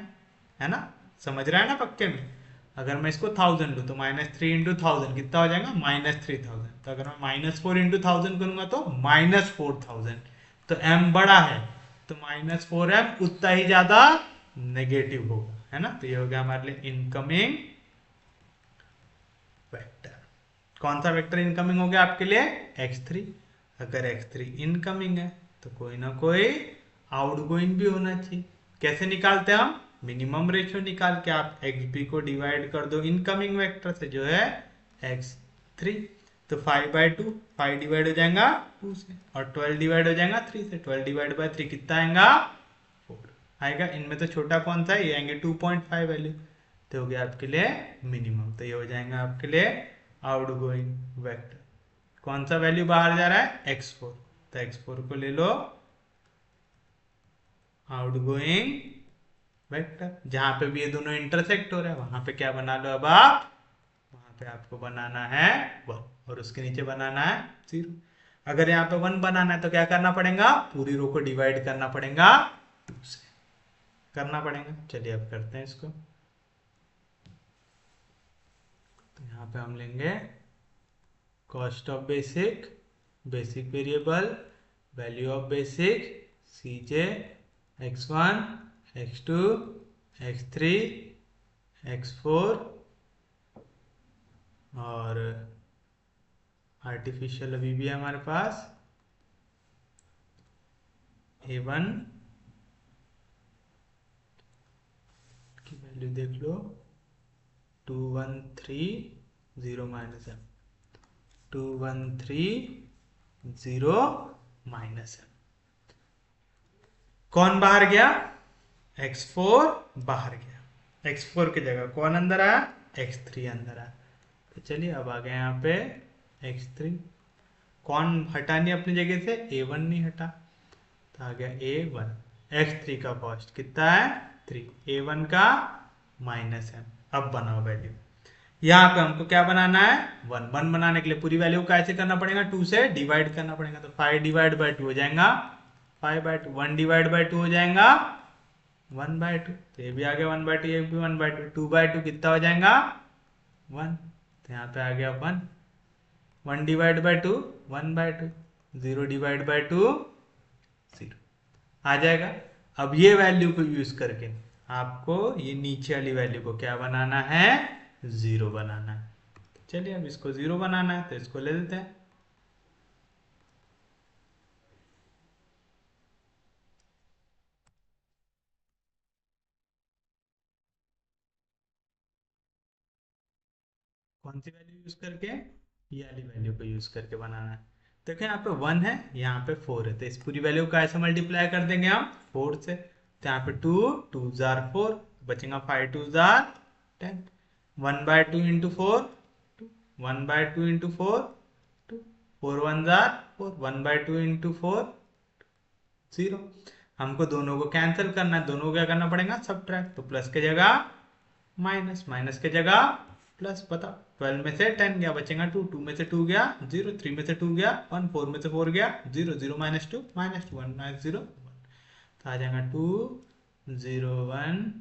है ना, समझ रहा है ना पक्के में। अगर मैं इसको 1000 लूँ तो -3 इंटू 1000 कितना हो जाएगा -3000, तो अगर मैं -4 इंटू 1000 करूंगा तो -4000, तो m बड़ा है तो -4m उतना ही ज्यादा नेगेटिव होगा, है ना। तो ये हो गया हमारे लिए इनकमिंग वेक्टर। कौन सा वेक्टर इनकमिंग हो गया आपके लिए, x3। अगर x3 इनकमिंग है तो कोई ना कोई आउटगोइंग भी होना चाहिए। कैसे निकालते हैं हम, मिनिमम रेशियो निकाल के आप xb को डिवाइड कर दो इनकमिंग वेक्टर से जो है x3, तो 5/2, 5 डिवाइड हो जाएगा 2 से, और 12 डिवाइड हो जाएगा 3 से, 12 डिवाइड बाय 3 कितना आएगा 4 आएगा। इनमें तो छोटा कौन सा है, ये आएंगे 2.5 वैल्यू, तो हो गया आपके लिए मिनिमम। तो ये हो जाएगा आपके लिए आउटगोइंग वेक्टर। कौन सा वैल्यू बाहर जा रहा है, x4, तो x4 को ले लो आउटगोइंग वेक्टर। जहां पे भी ये दोनों इंटरसेक्ट हो रहा है वहां पे क्या बना लो, अब आप वहां पे आपको बनाना है 1 और उसके नीचे बनाना है 0। अगर यहाँ पे 1 बनाना है तो क्या करना पड़ेगा, पूरी रो को डिवाइड करना पड़ेगा 2 से, करना पड़ेगा। चलिए अब करते हैं इसको, तो यहाँ पे हम लेंगे cost of basic, basic variable, value of basic cj, x1 x2 x3 x4, और आर्टिफिशियल अभी भी है हमारे पास a1 की वैल्यू देख लो 213 0 -m, 213 0 -m। कौन बाहर गया, x4 बाहर गया, x4 की जगह कौन अंदर आया, x3 अंदर आया। तो चलिए अब आ गए यहाँ पे x3, कौन हटा नहीं अपनी जगह से, a1 नहीं हटा, तो आ गया a1। x3 का कॉस्ट कितना है 3, a1 का -m। अब बनाओ वैल्यू, यहाँ पे हमको क्या बनाना है 1, 1 बनाने के लिए पूरी वैल्यू को कैसे करना पड़ेगा, 2 से डिवाइड करना पड़ेगा, तो 5 डिवाइड बाय 2 हो जाएगा 5/2, 1 डिवाइड बाय 2 हो जाएगा 1/2, तो ये भी आ गया 1/2, ये भी 1/2, 2/2 कितना हो जाएगा 1, तो यहाँ पे आ गया 1, 1 डिवाइड बाय 2 1/2, 0 डिवाइड बाय 2 0 आ जाएगा। अब ये वैल्यू को यूज करके आपको ये नीचे वाली वैल्यू को क्या बनाना है, 0 बनाना है। चलिए अब इसको 0 बनाना है तो इसको ले लेते हैं, कौन सी वैल्यू यूज करके, ये वाली वैल्यू को यूज करके बनाना है। देखो यहाँ पे 1 है, यहाँ पे 4 है, तो इस पूरी वैल्यू को ऐसे मल्टीप्लाई कर देंगे हम 4 से, तो यहाँ पे 2 2 जार 4, बचेगा 5 2 jar 10, 1/2 into 4 2, 1/2 into 4 2, 4 1 jar 4, 1/2 into 4 0। हमको दोनों को कैंसिल करना है, दोनों को क्या करना पड़ेगा, सब्ट्रैक्ट। तो प्लस के जगह माइनस, माइनस के जगह प्लस। बता 12 में से 10 गया, बचेगा 2, 2 में से 2 गया 0, 3 में से 2 गया 1, 4 में से 4 गया 0, 0 माइनस 2 माइनस 2, 1 माइनस 0 1। तो आ जाएगा 2 0 1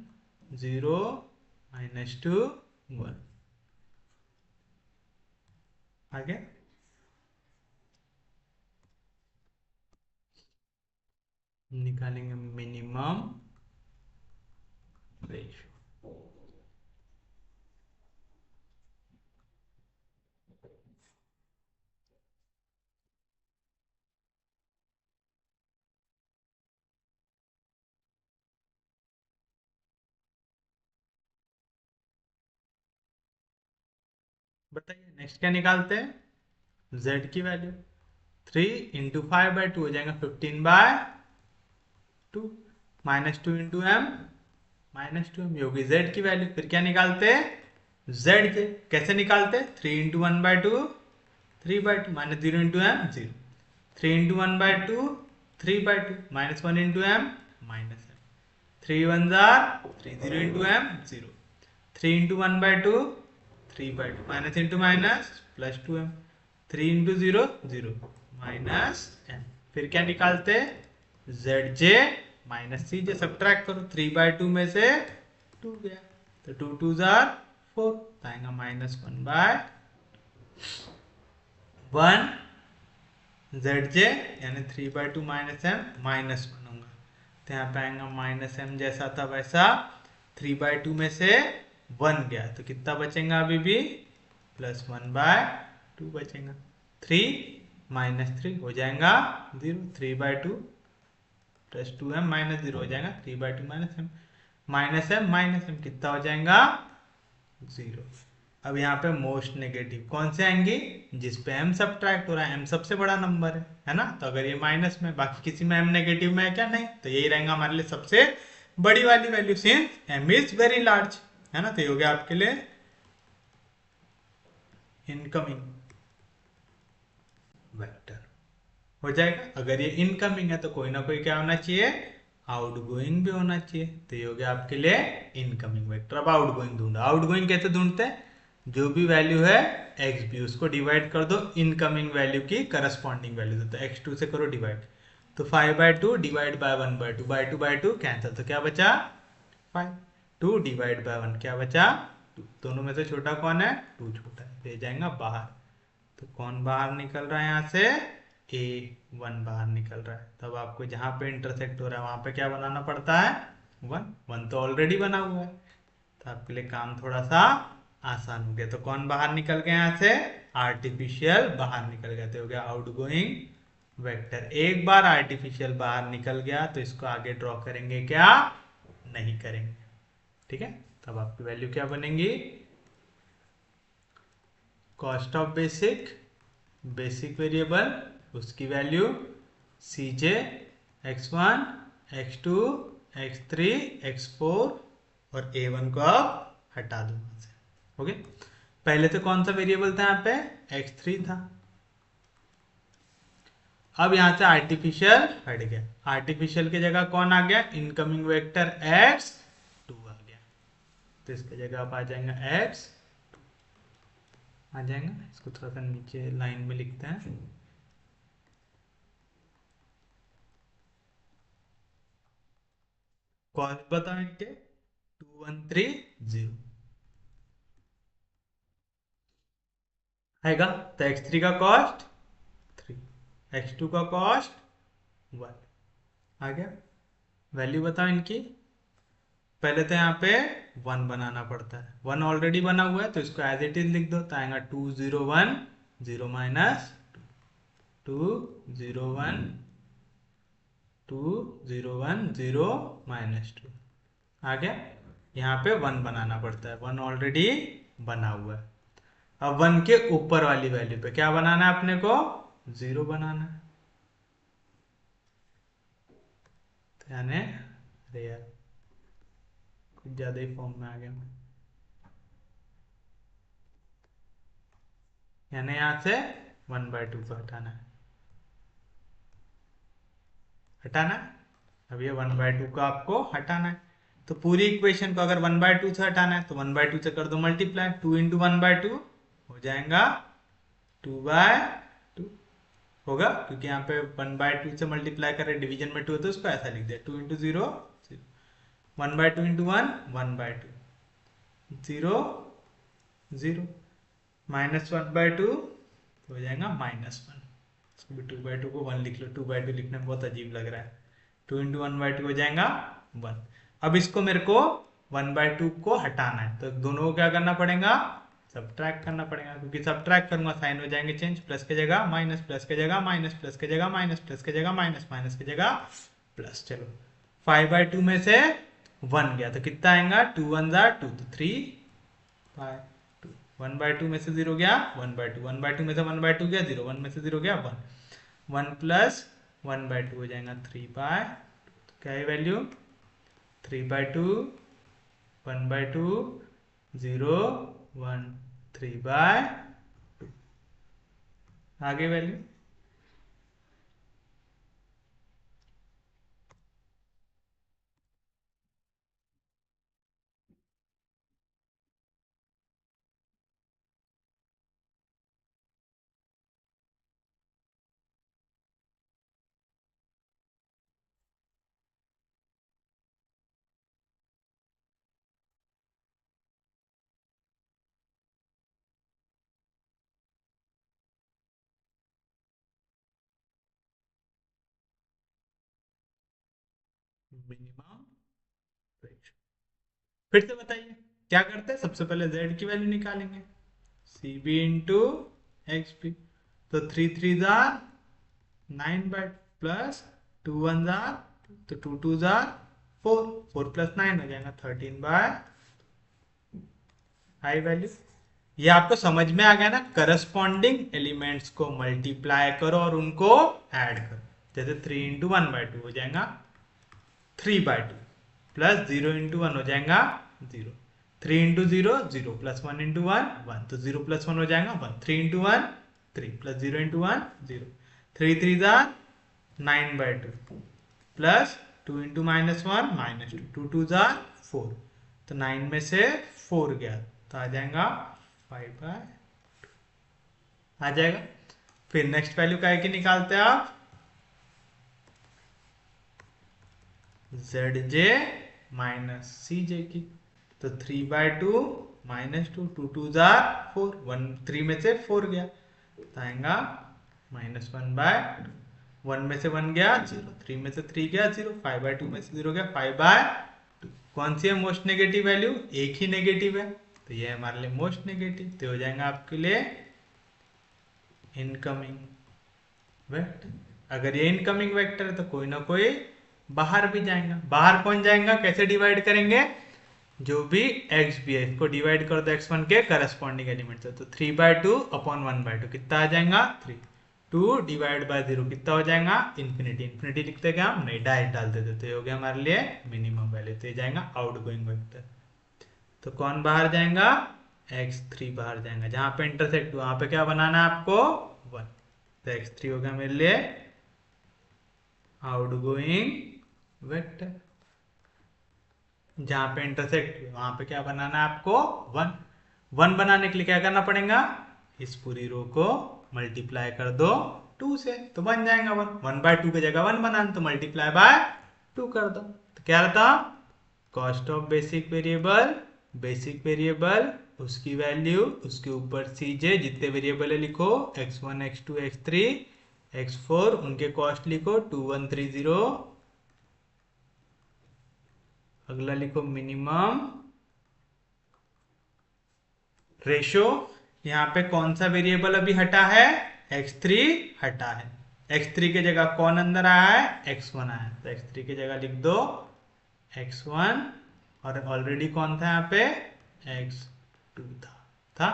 0 माइनस 2 1। आगे निकालेंगे मिनिमम रेशियो। बताइए नेक्स्ट क्या निकालते हैं, z की वैल्यू 3 इंटू 5/2 हो जाएगा 15/2, minus 2 into M minus 2 M होगी z की वैल्यू। फिर क्या निकालते हैं, z के कैसे निकालते हैं, 3 into 1/2 3/2 minus 0 into M 0, 3 into 1/2 3/2 minus 1 into M minus M, 3 1 जार 3 0 into M 0, 3 into 1/2 3/2 minus into minus plus 2m, 3 into 0 0 minus m। फिर क्या निकालते, zj माइनस cj, सब्ट्रैक्ट करो, 3/2 में से 2 गया तो 2 2 जार 4, आएगा माइनस 1/1 zj यानी 3/2 माइनस m माइनस 1 होगा। तो यहाँ पे आएगा माइनस m जैसा था वैसा, 3/2 में से 1 गया तो कितना बचेगा अभी भी, प्लस 1/2 बचेगा। 3 माइनस 3 हो जाएगा 0, 3/2 प्लस 2m माइनस 0 हो जाएगा 3/2 माइनस m कितना हो जाएगा 0। अब यहाँ पे मोस्ट नेगेटिव कौन से आएंगे, जिसपे m सब्ट्रैक्ट हो रहा है, m सबसे बड़ा नंबर है ना। तो अगर ये माइनस में, बाकी किसी में m नेगेटिव में है क्या, नहीं, तो यही रहेगा हमारे लिए सबसे बड़ी वाली value, since m is very large, है ना। तो ये हो गया आपके लिए इनकमिंग वेक्टर हो जाएगा। अगर ये इनकमिंग है तो कोई ना कोई क्या होना चाहिए, आउटगोइंग भी होना चाहिए। तो ये हो गया आपके लिए इनकमिंग वेक्टर। अब आउटगोइंग ढूंढो, आउटगोइंग कैसे ढूंढते हैं, जो भी वैल्यू है एक्स बी उसको डिवाइड कर दो इनकमिंग वैल्यू की करस्पॉन्डिंग वैल्यू से। तो x2 से करो डिवाइड, तो 5/2 डिवाइड बाय 1/2 बाय 2 कैंसिल, तो क्या बचा 5, 2 डिवाइड बाय 1 क्या बचा 2, दोनों में से छोटा कौन है 2 छोटा है, ले जाएगा बाहर। तो कौन बाहर निकल रहा है यहाँ से, a1 बाहर निकल रहा है। तब आपको जहां पे इंटरसेक्ट हो रहा है वहां पे क्या बनाना पड़ता है 1, 1 तो ऑलरेडी बना हुआ है। तो आपके लिए काम थोड़ा सा आसान हो गया। तो कौन बाहर निकल गया यहाँ से, आर्टिफिशियल बाहर निकल गया, तो हो गया आउटगोइंग वेक्टर। एक बार आर्टिफिशियल बाहर निकल गया तो इसको आगे ड्रॉ करेंगे क्या, नहीं करेंगे, ठीक है। तब आपकी वैल्यू क्या बनेगी, cost of basic, basic variable उसकी value cj x1 x2 x3 x4 और a1 को आप हटा दो वहां से। ओके, पहले तो कौन सा वेरिएबल था यहाँ पे, x3 था। अब यहां से आर्टिफिशियल हट गया, आर्टिफिशियल की जगह कौन आ गया, इनकमिंग वेक्टर x2 आ गया। तो इसकी जगह आप आ जाएंगे x आ जाएगा। इसको थोड़ा सा नीचे लाइन में लिखते हैं, कॉस्ट बताओ इनके 2130 आएगा। तो x3 का कॉस्ट 3, x2 का कॉस्ट 1 आ गया। वैल्यू बताओ इनकी, पहले तो यहाँ पे 1 बनाना पड़ता है, 1 ऑलरेडी बना हुआ है तो इसको एज इट इज लिख दो। तो आएगा 2 0 1 0 माइनस 2 0 1 2 0 1 0 माइनस 2 आ गया। यहाँ पे 1 बनाना पड़ता है, 1 ऑलरेडी बना हुआ है। अब 1 के ऊपर वाली वैल्यू पे क्या बनाना है अपने को, 0 बनाना है। तो यानी अरे यार कुछ ज्यादा ही फॉर्म में आ गया मैं, यानी यहाँ से 1/2 को हटाना है, हटाना है। अब ये 1/2 को आपको हटाना है, तो पूरी इक्वेशन को अगर 1/2 से हटाना है तो 1/2 से कर दो मल्टीप्लाई, 2 इंटू 1/2 हो जाएगा 2/2 होगा, क्योंकि यहाँ पे 1/2 से मल्टीप्लाई करें, डिवीजन में 2 है तो उसको ऐसा लिख दिया, 2 इंटू 0 0, 1/2 इंटू 1 1/2, 0 0, -1/2 हो जाएगा -1, इसको भी 2/2 को 1 लिख लो, 2/2 लिखने में बहुत अजीब लग रहा है, 2 इंटू 1/2 हो जाएगा 1। अब इसको मेरे को 1/2 को हटाना है, तो दोनों को क्या करना पड़ेगा, सब्ट्रैक्ट करना पड़ेगा, क्योंकि सब्ट्रैक्ट करूंगा साइन हो जाएंगे चेंज, प्लस की जगह माइनस, प्लस की जगह माइनस, प्लस की जगह माइनस, प्लस की जगह माइनस, माइनस की जगह प्लस। चलो 5/2 में से 1 गया तो कितना आएगा, 2 1 जा 2, तो 3/2, 1/2 में से 0 गया 1/2, 1/2 में से 1/2 गया 0, 1 में से 0 गया 1, 1 प्लस 1/2 हो जाएगा 3/2, क्या है वैल्यू 3/2, 1/2, 0 1, 3/2, आगे वैल्यू मिनिमम, फिर से बताइए क्या करते हैं, सबसे पहले z की वैल्यू निकालेंगे, C B into X B, तो 3 3 जार 9 प्लस 2 1 जार, तो 2 2 जार 4, 4 प्लस 9 हो जाएगा 13/, हाई वैल्यू। ये आपको समझ में आ गया ना, करस्पॉन्डिंग एलिमेंट्स को मल्टीप्लाई करो और उनको ऐड करो, जैसे 3 इंटू 1/2 हो जाएगा 3/2, प्लस 0 इंटू 1 हो जाएगा 0, 3 इंटू 0 0, प्लस 1 इंटू 1 1, तो 0 प्लस 1 हो जाएगा 1, 3 into 1 3, plus 0 into 1 0, 3 3 jar 9/2, plus 2 into -1 -2, 2 2 जार 4, तो 9 में से 4 गया तो आ जाएगा 5/, आ जाएगा। फिर नेक्स्ट वैल्यू क्या की निकालते हैं आप, जेड जे माइनस सी जे की, तो 3/2 -2, 2 2 जार 4, 1 3 में से 4 गया तो आएगा -1/2, 1 में से 1 गया 0, 3 में से 3 गया 0, 5/2 में से 0 गया 5/2, कौन सी है मोस्ट नेगेटिव वैल्यू, एक ही नेगेटिव है, तो ये हमारे लिए मोस्ट नेगेटिव, तो हो जाएगा आपके लिए इनकमिंग वेक्टर। अगर ये इनकमिंग वेक्टर है तो कोई ना कोई बाहर भी जाएगा, बाहर कौन जाएगा, कैसे डिवाइड करेंगे, जो भी एक्स भी है इसको डिवाइड कर दो x1 के करस्पॉन्डिंग एलिमेंट से, तो 3/2 अपॉन 1/2 कितना आ जाएगा 3, 2 डिवाइड बाय 0 कितना हो जाएगा इन्फिनिटी, इन्फिनिटी लिखते क्या हम नहीं, डायरेक्ट डाल देते, तो ये हो गया हमारे लिए मिनिमम वैल्यू, तो ये जाएगा आउटगोइंग वेक्टर। तो कौन बाहर जाएगा, x3 बाहर जाएगा, जहां पे इंटरसेक्ट वहां पे क्या बनाना है आपको 1, तो x3 हो गया मेरे लिए आउटगोइंग वेक्टर, जहां पे इंटरसेक्ट वहां पे क्या बनाना है आपको 1, 1 बनाने के लिए क्या करना पड़ेगा, इस पूरी रो को मल्टीप्लाई कर दो 2 से, तो बन जाएगा 1, 1/2 की जगह 1 बनाना तो मल्टीप्लाई बाय 2 कर दो, तो क्या रहता, कॉस्ट ऑफ बेसिक वेरिएबल उसकी वैल्यू, उसके ऊपर सीजे जितने वेरिएबल है लिखो, x1 x2 x3 x4 उनके कॉस्ट लिखो 2130, अगला लिखो मिनिमम रेशो, यहाँ पे कौन सा वेरिएबल अभी हटा है, x3 हटा है, x3 की जगह कौन अंदर आया है, x1 आया है, तो x3 की जगह लिख दो x1, और ऑलरेडी कौन था यहाँ पे x2 था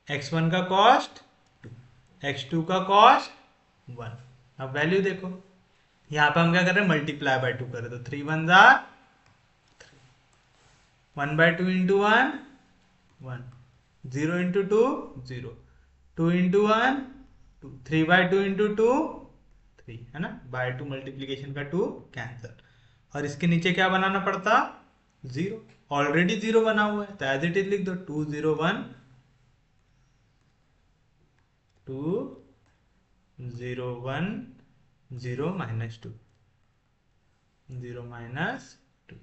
x1 का कॉस्ट 2, x2 का कॉस्ट 1। अब वैल्यू देखो, यहाँ पे हम क्या कर रहे हैं मल्टीप्लाई बाय 2 कर रहे, तो 3 1 jar 1/2 into 1 1, 0 into 2 0, 2 into 1 2, 3/2 into 2 3 है ना, बाय 2 मल्टीप्लीकेशन का 2 कैंसल, और इसके नीचे क्या बनाना पड़ता, 0, ऑलरेडी 0 बना हुआ है तो एज इट इज लिख दो, 2 0 1 2 0 1 0 -2 0 -2।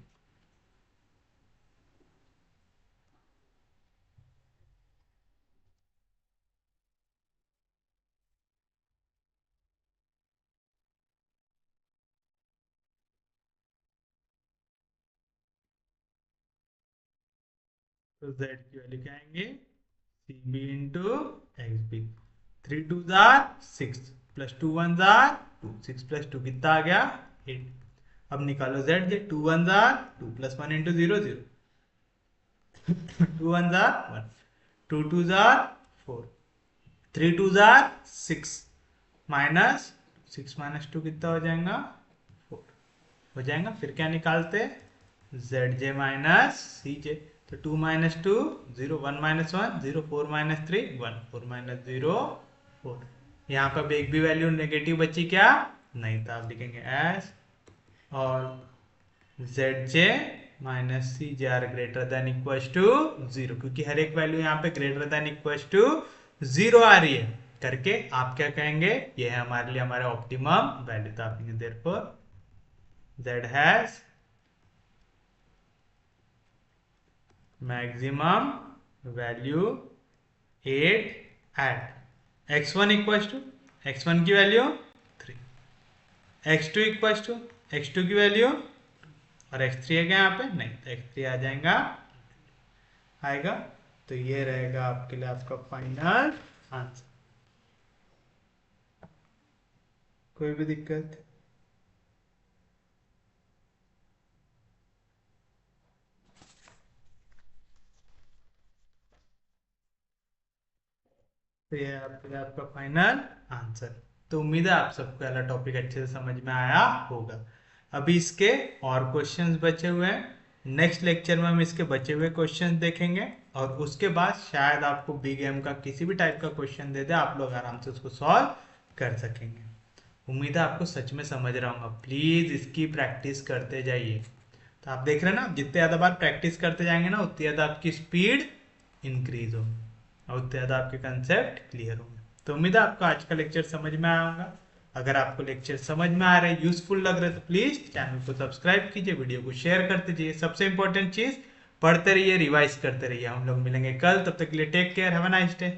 तो z की वैल्यू क्या आएंगे, C B into X B, 3 2 जार 6 प्लस 2 1 जार 2, 6 प्लस 2 कितना आ गया 8। अब निकालो z जे, 2 1 जार 2 प्लस 1 इंटू 0 0, 2 1 जार 1, 2 2 जार 4, 3 2 जार 6 माइनस 6 माइनस 2 कितना हो जाएगा 4 हो जाएगा। फिर क्या निकालते, जेड जे माइनस सी जे, तो 2 माइनस 2 0, 1 माइनस 1 0, 4 माइनस 3 1, 4 माइनस 0 4। यहाँ पर एक भी वैल्यू नेगेटिव बची क्या, नहीं, तो आप लिखेंगे एस, और Z J minus C J are greater than equal to 0, क्योंकि हर एक वैल्यू यहाँ पे ग्रेटर देन इक्वल टू 0 आ रही है करके आप क्या कहेंगे, ये है हमारे लिए हमारा ऑप्टिमम वैल्यू। तो आप कहेंगे therefore z has maximum value 8 at x1 equals to, x1 की value 3, x2 equals to, x2 की वैल्यू, और x3 है क्या यहाँ पे, नहीं, तो x3 आ जाएगा आएगा। तो ये रहेगा आपके लिए आपका फाइनल आंसर। कोई भी दिक्कत, तो ये आपके लिए आपका फाइनल आंसर। तो उम्मीद है आप सबको वाला टॉपिक अच्छे से समझ में आया होगा। अभी इसके और क्वेश्चंस बचे हुए हैं, नेक्स्ट लेक्चर में हम इसके बचे हुए क्वेश्चंस देखेंगे, और उसके बाद शायद आपको बिग एम का किसी भी टाइप का क्वेश्चन दे दे, आप लोग आराम से उसको सॉल्व कर सकेंगे। उम्मीद है आपको सच में समझ रहा हूँ, प्लीज इसकी प्रैक्टिस करते जाइए। तो आप देख रहे हैं ना, जितने ज़्यादा बार प्रैक्टिस करते जाएंगे ना, उतनी ज़्यादा आपकी स्पीड इंक्रीज होगी और उतने ज़्यादा आपके कंसेप्ट क्लियर होंगे। तो उम्मीद है आपको आज का लेक्चर समझ में आया होगा। अगर आपको लेक्चर समझ में आ रहा है, यूजफुल लग रहा है, तो प्लीज़ चैनल को सब्सक्राइब कीजिए, वीडियो को शेयर करते जाइए। सबसे इंपॉर्टेंट चीज़, पढ़ते रहिए, रिवाइज करते रहिए। हम लोग मिलेंगे कल, तब तक के लिए take care, have a nice day.